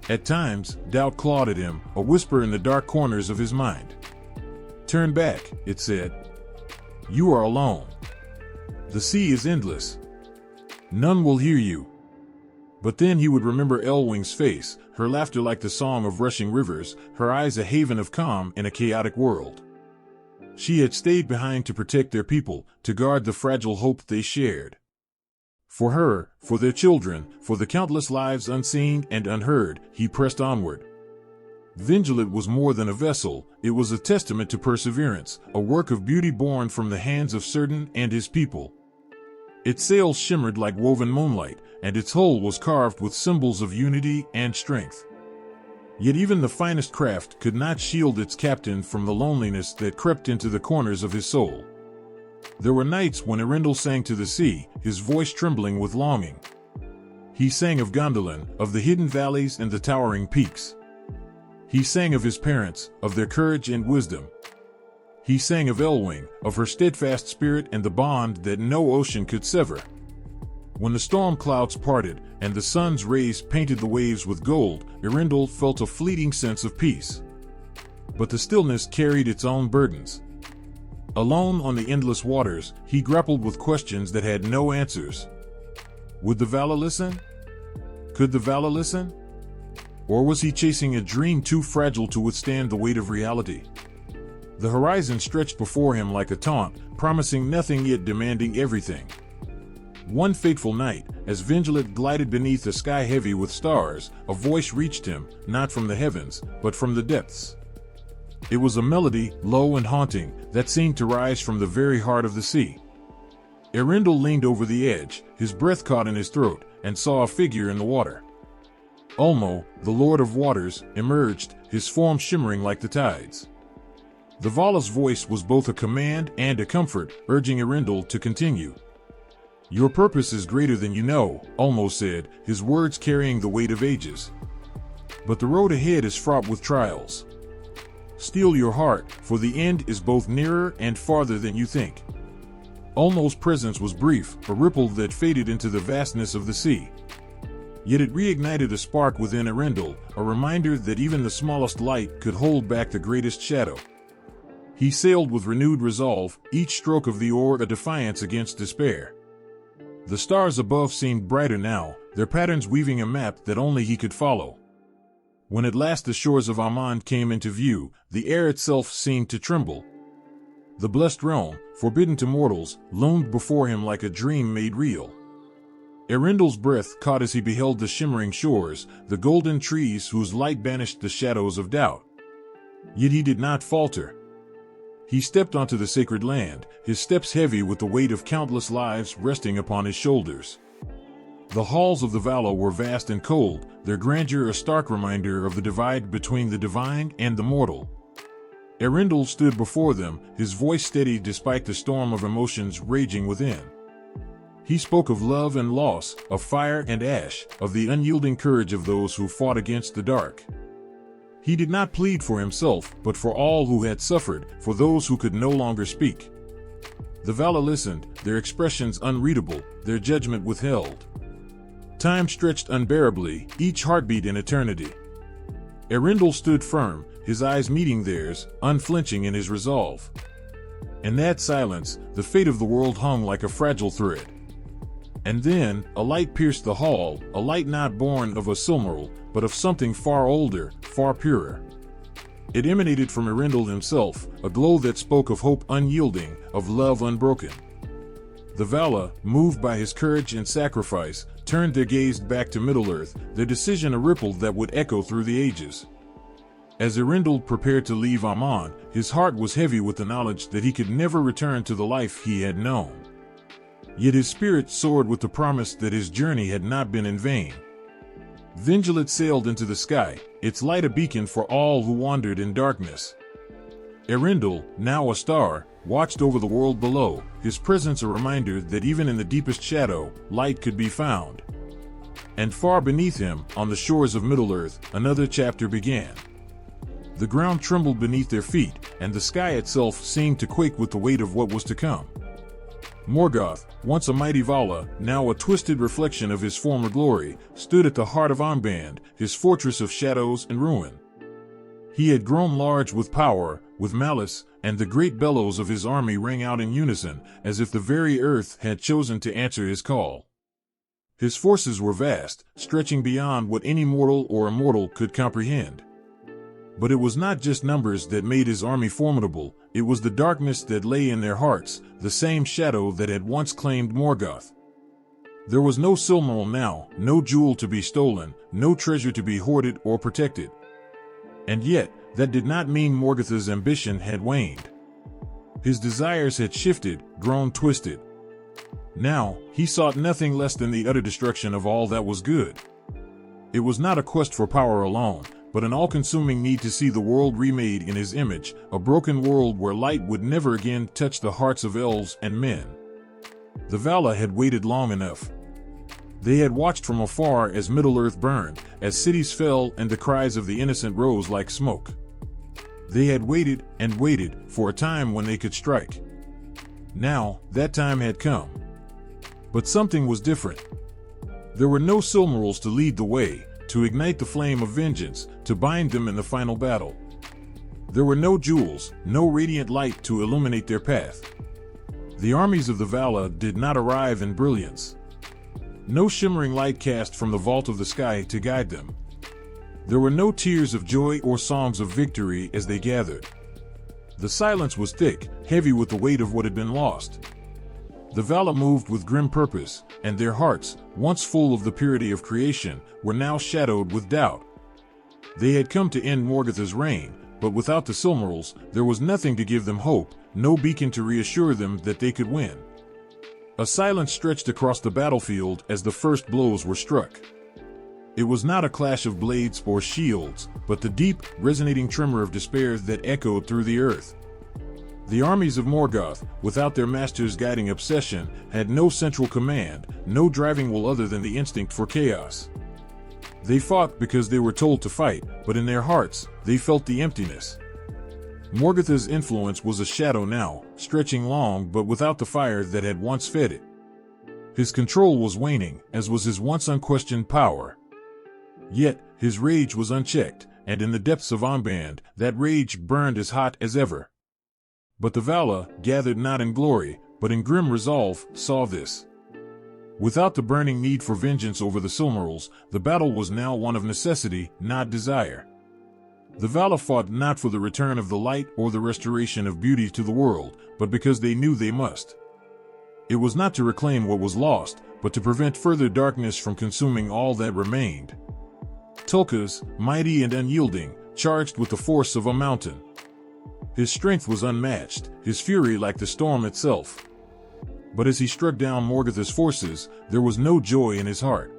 At times, doubt clawed at him, a whisper in the dark corners of his mind. "Turn back," it said. "You are alone. The sea is endless. None will hear you." But then he would remember Elwing's face, her laughter like the song of rushing rivers, her eyes a haven of calm in a chaotic world. She had stayed behind to protect their people, to guard the fragile hope they shared. For her, for their children, for the countless lives unseen and unheard, he pressed onward. Vengelit was more than a vessel, it was a testament to perseverance, a work of beauty born from the hands of Círdan and his people. Its sails shimmered like woven moonlight, and its hull was carved with symbols of unity and strength. Yet even the finest craft could not shield its captain from the loneliness that crept into the corners of his soul. There were nights when Eärendil sang to the sea, his voice trembling with longing. He sang of Gondolin, of the hidden valleys and the towering peaks. He sang of his parents, of their courage and wisdom. He sang of Elwing, of her steadfast spirit and the bond that no ocean could sever. When the storm clouds parted, and the sun's rays painted the waves with gold, Eärendil felt a fleeting sense of peace. But the stillness carried its own burdens. Alone on the endless waters, he grappled with questions that had no answers. Would the Vala listen? Could the Vala listen? Or was he chasing a dream too fragile to withstand the weight of reality? The horizon stretched before him like a taunt, promising nothing yet demanding everything. One fateful night, as Vingilet glided beneath a sky heavy with stars, a voice reached him, not from the heavens, but from the depths. It was a melody, low and haunting, that seemed to rise from the very heart of the sea. Eärendil leaned over the edge, his breath caught in his throat, and saw a figure in the water. Ulmo, the Lord of Waters, emerged, his form shimmering like the tides. The Vala's voice was both a command and a comfort, urging Eärendil to continue. "Your purpose is greater than you know," Ulmo said, his words carrying the weight of ages. "But the road ahead is fraught with trials. Steel your heart, for the end is both nearer and farther than you think." Ulmo's presence was brief, a ripple that faded into the vastness of the sea. Yet it reignited a spark within Eärendil, a reminder that even the smallest light could hold back the greatest shadow. He sailed with renewed resolve, each stroke of the oar a defiance against despair. The stars above seemed brighter now, their patterns weaving a map that only he could follow. When at last the shores of Aman came into view, the air itself seemed to tremble. The blessed realm, forbidden to mortals, loomed before him like a dream made real. Eärendil's breath caught as he beheld the shimmering shores, the golden trees whose light banished the shadows of doubt. Yet he did not falter. He stepped onto the sacred land, his steps heavy with the weight of countless lives resting upon his shoulders. The halls of the Vala were vast and cold, their grandeur a stark reminder of the divide between the divine and the mortal. Eärendil stood before them, his voice steady despite the storm of emotions raging within. He spoke of love and loss, of fire and ash, of the unyielding courage of those who fought against the dark. He did not plead for himself, but for all who had suffered, for those who could no longer speak. The Vala listened, their expressions unreadable, their judgment withheld. Time stretched unbearably, each heartbeat in eternity. Eärendil stood firm, his eyes meeting theirs, unflinching in his resolve. In that silence, the fate of the world hung like a fragile thread. And then, a light pierced the hall, a light not born of a Silmaril, but of something far older, far purer. It emanated from Eärendil himself, a glow that spoke of hope unyielding, of love unbroken. The Vala, moved by his courage and sacrifice, turned their gaze back to Middle-earth, their decision a ripple that would echo through the ages. As Eärendil prepared to leave Aman, his heart was heavy with the knowledge that he could never return to the life he had known. Yet his spirit soared with the promise that his journey had not been in vain. Vingilet sailed into the sky, its light a beacon for all who wandered in darkness. Eärendil, now a star, watched over the world below, his presence a reminder that even in the deepest shadow, light could be found. And far beneath him, on the shores of Middle-earth, another chapter began. The ground trembled beneath their feet, and the sky itself seemed to quake with the weight of what was to come. Morgoth, once a mighty Vala, now a twisted reflection of his former glory, stood at the heart of Armband, his fortress of shadows and ruin. He had grown large with power, with malice, and the great bellows of his army rang out in unison, as if the very earth had chosen to answer his call. His forces were vast, stretching beyond what any mortal or immortal could comprehend. But it was not just numbers that made his army formidable, it was the darkness that lay in their hearts, the same shadow that had once claimed Morgoth. There was no Silmaril now, no jewel to be stolen, no treasure to be hoarded or protected. And yet, that did not mean Morgoth's ambition had waned. His desires had shifted, grown twisted. Now, he sought nothing less than the utter destruction of all that was good. It was not a quest for power alone, but an all-consuming need to see the world remade in his image, a broken world where light would never again touch the hearts of elves and men. The Vala had waited long enough. They had watched from afar as Middle-earth burned, as cities fell and the cries of the innocent rose like smoke. They had waited and waited for a time when they could strike. Now, that time had come. But something was different. There were no Silmarils to lead the way, to ignite the flame of vengeance, to bind them in the final battle. There were no jewels, no radiant light to illuminate their path. The armies of the Vala did not arrive in brilliance. No shimmering light cast from the vault of the sky to guide them. There were no tears of joy or songs of victory as they gathered. The silence was thick, heavy with the weight of what had been lost. The Valar moved with grim purpose, and their hearts, once full of the purity of creation, were now shadowed with doubt. They had come to end Morgoth's reign, but without the Silmarils, there was nothing to give them hope, no beacon to reassure them that they could win. A silence stretched across the battlefield as the first blows were struck. It was not a clash of blades or shields, but the deep, resonating tremor of despair that echoed through the earth. The armies of Morgoth, without their master's guiding obsession, had no central command, no driving will other than the instinct for chaos. They fought because they were told to fight, but in their hearts, they felt the emptiness. Morgoth's influence was a shadow now, stretching long but without the fire that had once fed it. His control was waning, as was his once unquestioned power. Yet, his rage was unchecked, and in the depths of Angband, that rage burned as hot as ever. But the Valar, gathered not in glory, but in grim resolve, saw this. Without the burning need for vengeance over the Silmarils, the battle was now one of necessity, not desire. The Valar fought not for the return of the light or the restoration of beauty to the world, but because they knew they must. It was not to reclaim what was lost, but to prevent further darkness from consuming all that remained. Tulkas, mighty and unyielding, charged with the force of a mountain. His strength was unmatched, his fury like the storm itself. But as he struck down Morgoth's forces, there was no joy in his heart.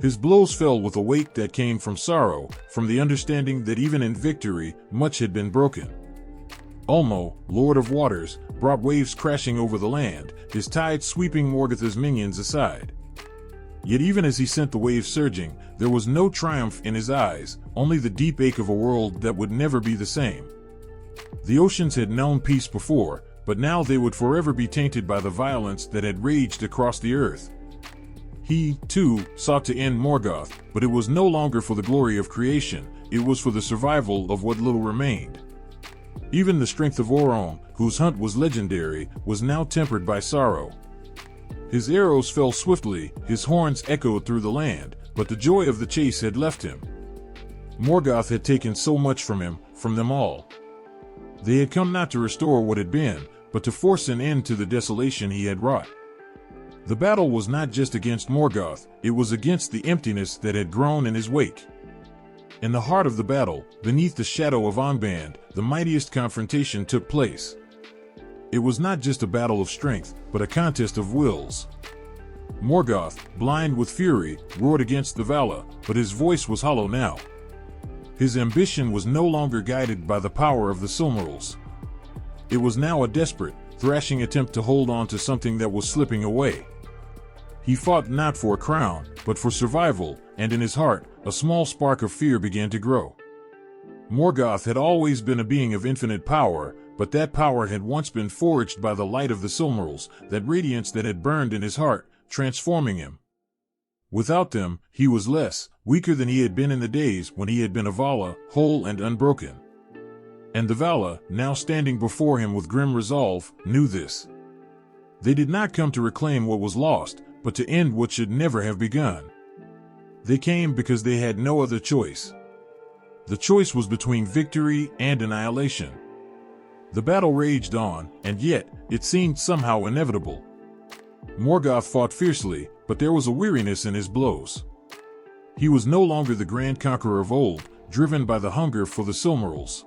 His blows fell with a weight that came from sorrow, from the understanding that even in victory, much had been broken. Ulmo, Lord of Waters, brought waves crashing over the land, his tide sweeping Morgoth's minions aside. Yet even as he sent the waves surging, there was no triumph in his eyes, only the deep ache of a world that would never be the same. The oceans had known peace before, but now they would forever be tainted by the violence that had raged across the earth. He, too, sought to end Morgoth, but it was no longer for the glory of creation, it was for the survival of what little remained. Even the strength of Oron, whose hunt was legendary, was now tempered by sorrow. His arrows fell swiftly, his horns echoed through the land, but the joy of the chase had left him. Morgoth had taken so much from him, from them all. They had come not to restore what had been, but to force an end to the desolation he had wrought. The battle was not just against Morgoth, it was against the emptiness that had grown in his wake. In the heart of the battle, beneath the shadow of Angband, the mightiest confrontation took place. It was not just a battle of strength, but a contest of wills. Morgoth, blind with fury, roared against the Valar, but his voice was hollow now. His ambition was no longer guided by the power of the Silmarils. It was now a desperate, thrashing attempt to hold on to something that was slipping away. He fought not for a crown, but for survival, and in his heart, a small spark of fear began to grow. Morgoth had always been a being of infinite power, but that power had once been forged by the light of the Silmarils, that radiance that had burned in his heart, transforming him. Without them, he was less, weaker than he had been in the days when he had been a Valar, whole and unbroken. And the Valar, now standing before him with grim resolve, knew this. They did not come to reclaim what was lost, but to end what should never have begun. They came because they had no other choice. The choice was between victory and annihilation. The battle raged on, and yet, it seemed somehow inevitable. Morgoth fought fiercely, but there was a weariness in his blows. He was no longer the grand conqueror of old, driven by the hunger for the Silmarils.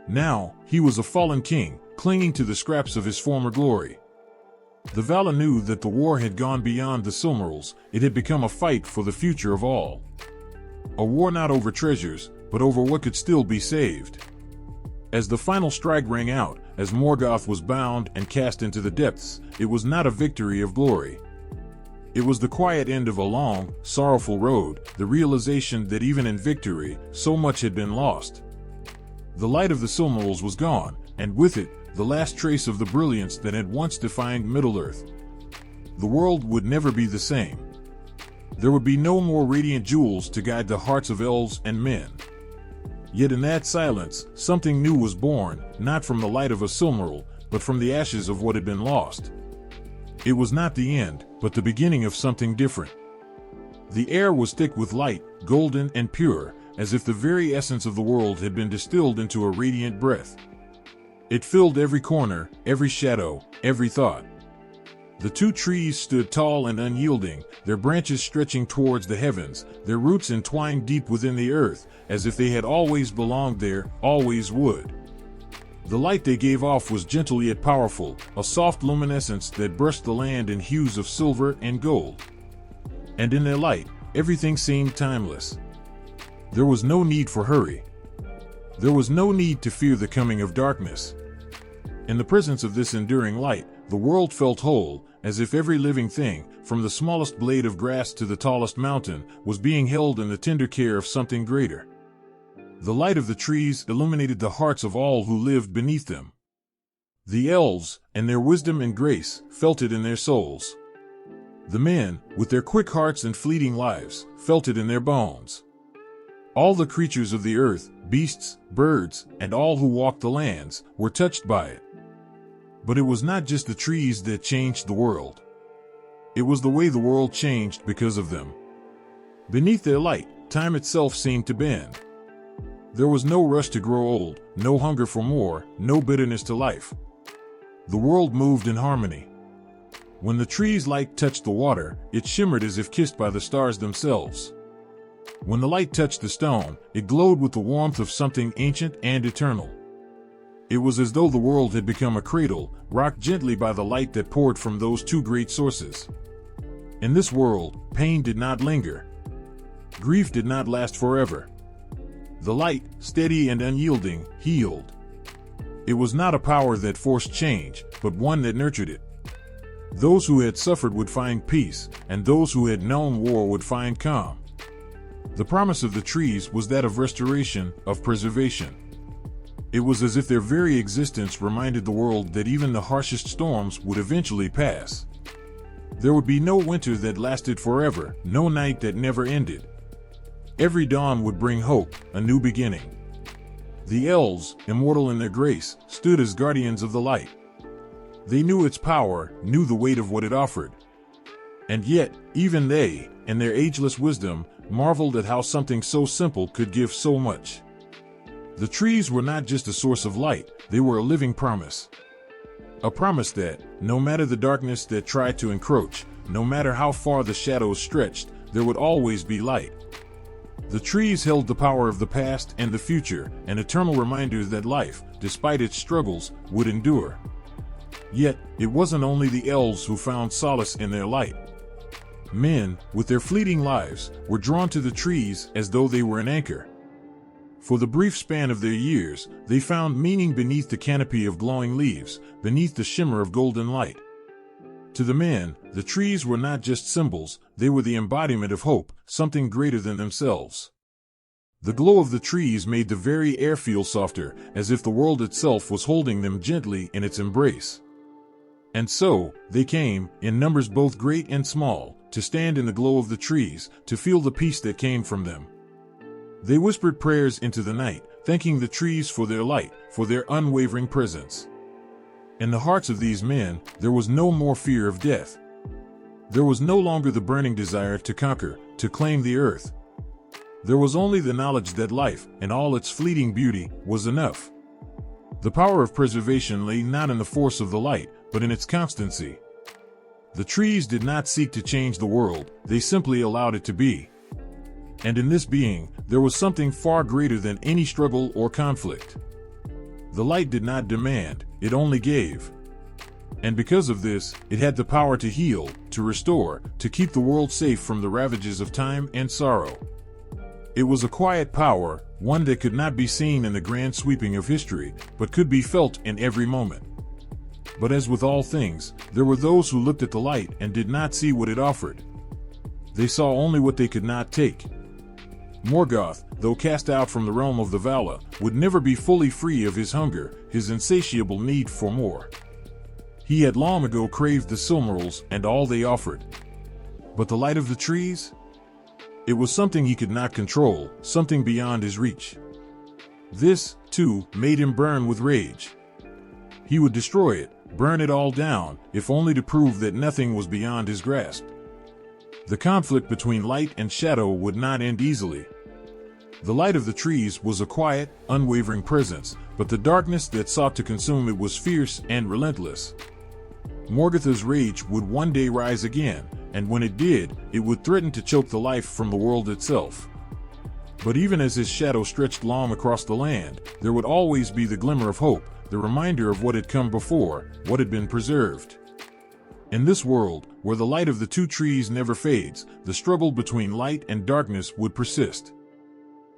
Now, he was a fallen king, clinging to the scraps of his former glory. The Valar knew that the war had gone beyond the Silmarils, it had become a fight for the future of all. A war not over treasures, but over what could still be saved. As the final strike rang out, as Morgoth was bound and cast into the depths, it was not a victory of glory. It was the quiet end of a long, sorrowful road, the realization that even in victory, so much had been lost. The light of the Silmarils was gone, and with it, the last trace of the brilliance that had once defined Middle-earth. The world would never be the same. There would be no more radiant jewels to guide the hearts of elves and men. Yet in that silence, something new was born, not from the light of a Silmaril, but from the ashes of what had been lost. It was not the end, but the beginning of something different. The air was thick with light, golden and pure, as if the very essence of the world had been distilled into a radiant breath. It filled every corner, every shadow, every thought. The two trees stood tall and unyielding, their branches stretching towards the heavens, their roots entwined deep within the earth, as if they had always belonged there, always would. The light they gave off was gentle yet powerful, a soft luminescence that brushed the land in hues of silver and gold. And in their light, everything seemed timeless. There was no need for hurry. There was no need to fear the coming of darkness. In the presence of this enduring light, the world felt whole, as if every living thing, from the smallest blade of grass to the tallest mountain, was being held in the tender care of something greater. The light of the trees illuminated the hearts of all who lived beneath them. The elves, and their wisdom and grace, felt it in their souls. The men, with their quick hearts and fleeting lives, felt it in their bones. All the creatures of the earth, beasts, birds, and all who walked the lands, were touched by it. But it was not just the trees that changed the world. It was the way the world changed because of them. Beneath their light, time itself seemed to bend. There was no rush to grow old, no hunger for more, no bitterness to life. The world moved in harmony. When the tree's light touched the water, it shimmered as if kissed by the stars themselves. When the light touched the stone, it glowed with the warmth of something ancient and eternal. It was as though the world had become a cradle, rocked gently by the light that poured from those two great sources. In this world, pain did not linger. Grief did not last forever. The light, steady and unyielding, healed. It was not a power that forced change, but one that nurtured it. Those who had suffered would find peace, and those who had known war would find calm. The promise of the trees was that of restoration, of preservation. It was as if their very existence reminded the world that even the harshest storms would eventually pass. There would be no winter that lasted forever, no night that never ended. Every dawn would bring hope, a new beginning. The elves, immortal in their grace, stood as guardians of the light. They knew its power, knew the weight of what it offered. And yet, even they, in their ageless wisdom, marveled at how something so simple could give so much. The trees were not just a source of light, they were a living promise. A promise that, no matter the darkness that tried to encroach, no matter how far the shadows stretched, there would always be light. The trees held the power of the past and the future, an eternal reminder that life, despite its struggles, would endure. Yet, it wasn't only the elves who found solace in their light. Men, with their fleeting lives, were drawn to the trees as though they were an anchor. For the brief span of their years, they found meaning beneath the canopy of glowing leaves, beneath the shimmer of golden light. To the men, the trees were not just symbols, they were the embodiment of hope, something greater than themselves. The glow of the trees made the very air feel softer, as if the world itself was holding them gently in its embrace. And so, they came, in numbers both great and small, to stand in the glow of the trees, to feel the peace that came from them. They whispered prayers into the night, thanking the trees for their light, for their unwavering presence. In the hearts of these men, there was no more fear of death. There was no longer the burning desire to conquer, to claim the earth. There was only the knowledge that life, in all its fleeting beauty, was enough. The power of preservation lay not in the force of the light, but in its constancy. The trees did not seek to change the world, they simply allowed it to be. And in this being, there was something far greater than any struggle or conflict. The light did not demand, it only gave. And because of this, it had the power to heal, to restore, to keep the world safe from the ravages of time and sorrow. It was a quiet power, one that could not be seen in the grand sweeping of history, but could be felt in every moment. But as with all things, there were those who looked at the light and did not see what it offered. They saw only what they could not take. Morgoth, though cast out from the realm of the Vala, would never be fully free of his hunger, his insatiable need for more. He had long ago craved the Silmarils and all they offered. But the light of the trees? It was something he could not control, something beyond his reach. This, too, made him burn with rage. He would destroy it, burn it all down, if only to prove that nothing was beyond his grasp. The conflict between light and shadow would not end easily. The light of the trees was a quiet, unwavering presence, but the darkness that sought to consume it was fierce and relentless. Morgoth's rage would one day rise again, and when it did, it would threaten to choke the life from the world itself. But even as his shadow stretched long across the land, there would always be the glimmer of hope, the reminder of what had come before, what had been preserved. In this world, where the light of the two trees never fades, the struggle between light and darkness would persist.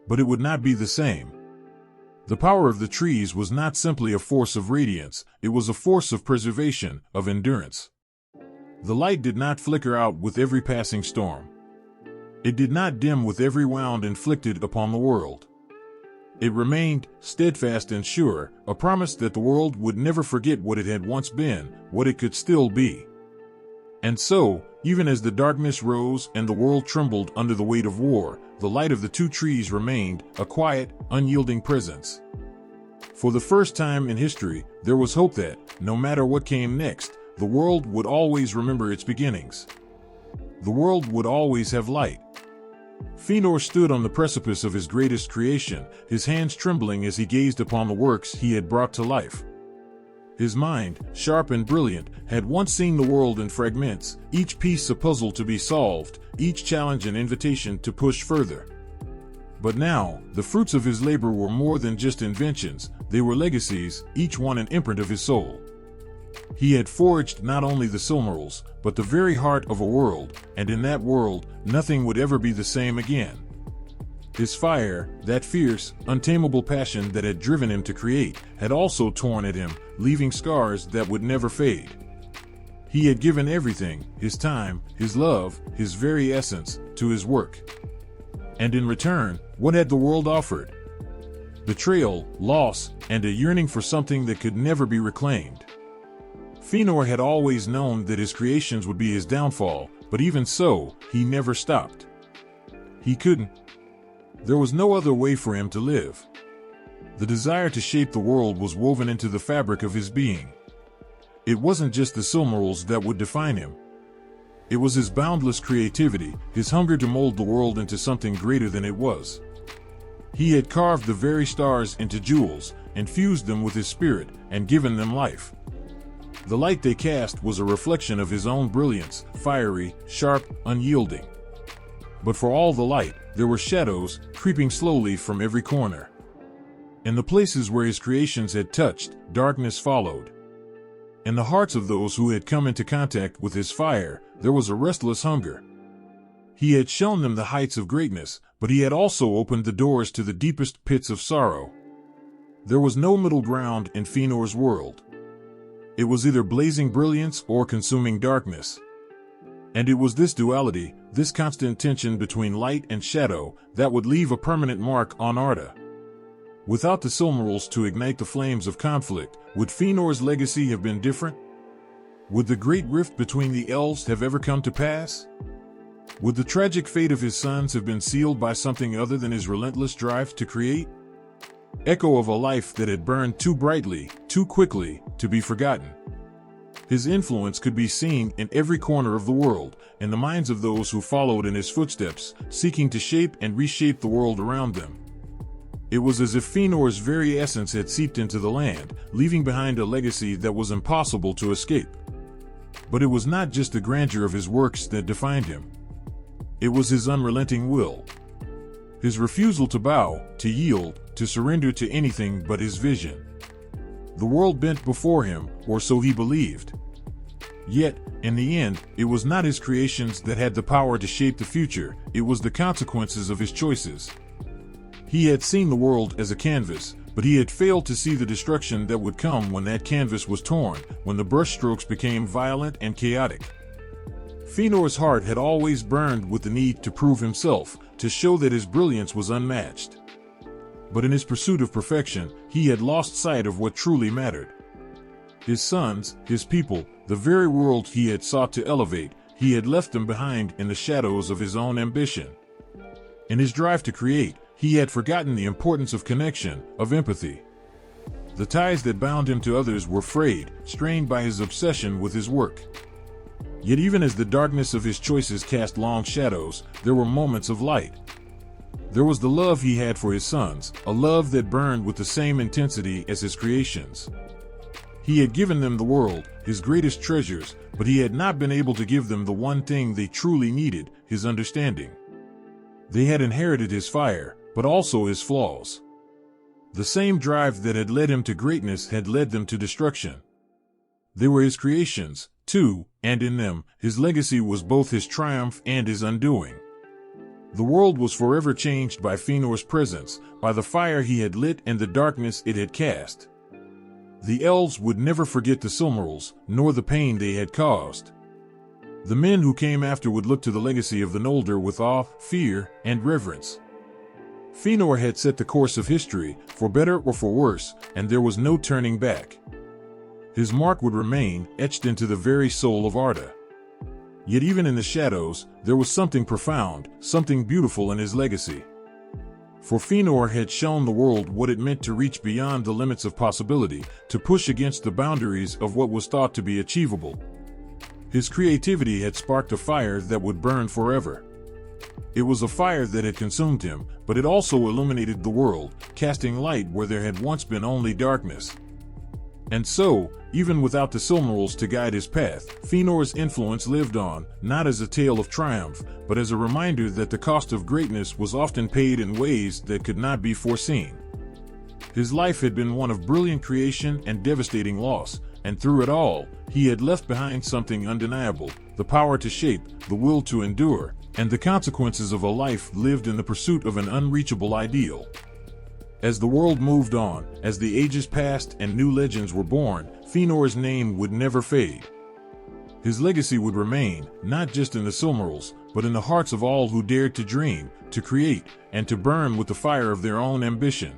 But it would not be the same. The power of the trees was not simply a force of radiance, it was a force of preservation, of endurance. The light did not flicker out with every passing storm. It did not dim with every wound inflicted upon the world. It remained, steadfast and sure, a promise that the world would never forget what it had once been, what it could still be. And so, even as the darkness rose and the world trembled under the weight of war, the light of the two trees remained, a quiet, unyielding presence. For the first time in history, there was hope that, no matter what came next, the world would always remember its beginnings. The world would always have light. Fëanor stood on the precipice of his greatest creation, his hands trembling as he gazed upon the works he had brought to life. His mind, sharp and brilliant, had once seen the world in fragments, each piece a puzzle to be solved, each challenge an invitation to push further. But now, the fruits of his labor were more than just inventions, they were legacies, each one an imprint of his soul. He had forged not only the Silmarils, but the very heart of a world, and in that world, nothing would ever be the same again. His fire, that fierce, untamable passion that had driven him to create, had also torn at him, leaving scars that would never fade. He had given everything, his time, his love, his very essence, to his work. And in return, what had the world offered? Betrayal, loss, and a yearning for something that could never be reclaimed. Fëanor had always known that his creations would be his downfall, but even so, he never stopped. He couldn't. There was no other way for him to live. The desire to shape the world was woven into the fabric of his being. It wasn't just the Silmarils that would define him. It was his boundless creativity, his hunger to mold the world into something greater than it was. He had carved the very stars into jewels, infused them with his spirit, and given them life. The light they cast was a reflection of his own brilliance, fiery, sharp, unyielding. But for all the light, there were shadows, creeping slowly from every corner. In the places where his creations had touched, darkness followed. In the hearts of those who had come into contact with his fire, there was a restless hunger. He had shown them the heights of greatness, but he had also opened the doors to the deepest pits of sorrow. There was no middle ground in Fëanor's world. It was either blazing brilliance or consuming darkness. And it was this duality, this constant tension between light and shadow, that would leave a permanent mark on Arda. Without the Silmarils to ignite the flames of conflict, would Fëanor's legacy have been different? Would the great rift between the Elves have ever come to pass? Would the tragic fate of his sons have been sealed by something other than his relentless drive to create? Echo of a life that had burned too brightly, too quickly, to be forgotten. His influence could be seen in every corner of the world, in the minds of those who followed in his footsteps, seeking to shape and reshape the world around them. It was as if Fëanor's very essence had seeped into the land, leaving behind a legacy that was impossible to escape. But it was not just the grandeur of his works that defined him. It was his unrelenting will. His refusal to bow, to yield, to surrender to anything but his vision. The world bent before him, or so he believed. Yet, in the end, it was not his creations that had the power to shape the future, it was the consequences of his choices. He had seen the world as a canvas, but he had failed to see the destruction that would come when that canvas was torn, when the brushstrokes became violent and chaotic. Fëanor's heart had always burned with the need to prove himself, to show that his brilliance was unmatched. But in his pursuit of perfection, he had lost sight of what truly mattered. His sons, his people, the very world he had sought to elevate, he had left them behind in the shadows of his own ambition. In his drive to create, he had forgotten the importance of connection, of empathy. The ties that bound him to others were frayed, strained by his obsession with his work. Yet even as the darkness of his choices cast long shadows, there were moments of light. There was the love he had for his sons, a love that burned with the same intensity as his creations. He had given them the world, his greatest treasures, but he had not been able to give them the one thing they truly needed, his understanding. They had inherited his fire, but also his flaws. The same drive that had led him to greatness had led them to destruction. They were his creations, too, and in them, his legacy was both his triumph and his undoing. The world was forever changed by Fëanor's presence, by the fire he had lit and the darkness it had cast. The elves would never forget the Silmarils, nor the pain they had caused. The men who came after would look to the legacy of the Noldor with awe, fear, and reverence. Fëanor had set the course of history, for better or for worse, and there was no turning back. His mark would remain, etched into the very soul of Arda. Yet even in the shadows, there was something profound, something beautiful in his legacy. For Fëanor had shown the world what it meant to reach beyond the limits of possibility, to push against the boundaries of what was thought to be achievable. His creativity had sparked a fire that would burn forever. It was a fire that had consumed him, but it also illuminated the world, casting light where there had once been only darkness. And so, even without the Silmarils to guide his path, Fëanor's influence lived on, not as a tale of triumph, but as a reminder that the cost of greatness was often paid in ways that could not be foreseen. His life had been one of brilliant creation and devastating loss, and through it all, he had left behind something undeniable, the power to shape, the will to endure, and the consequences of a life lived in the pursuit of an unreachable ideal. As the world moved on, as the ages passed and new legends were born, Fëanor's name would never fade. His legacy would remain, not just in the Silmarils, but in the hearts of all who dared to dream, to create, and to burn with the fire of their own ambition.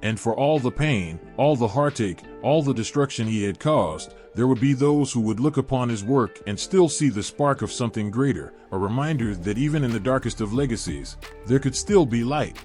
And for all the pain, all the heartache, all the destruction he had caused, there would be those who would look upon his work and still see the spark of something greater, a reminder that even in the darkest of legacies, there could still be light.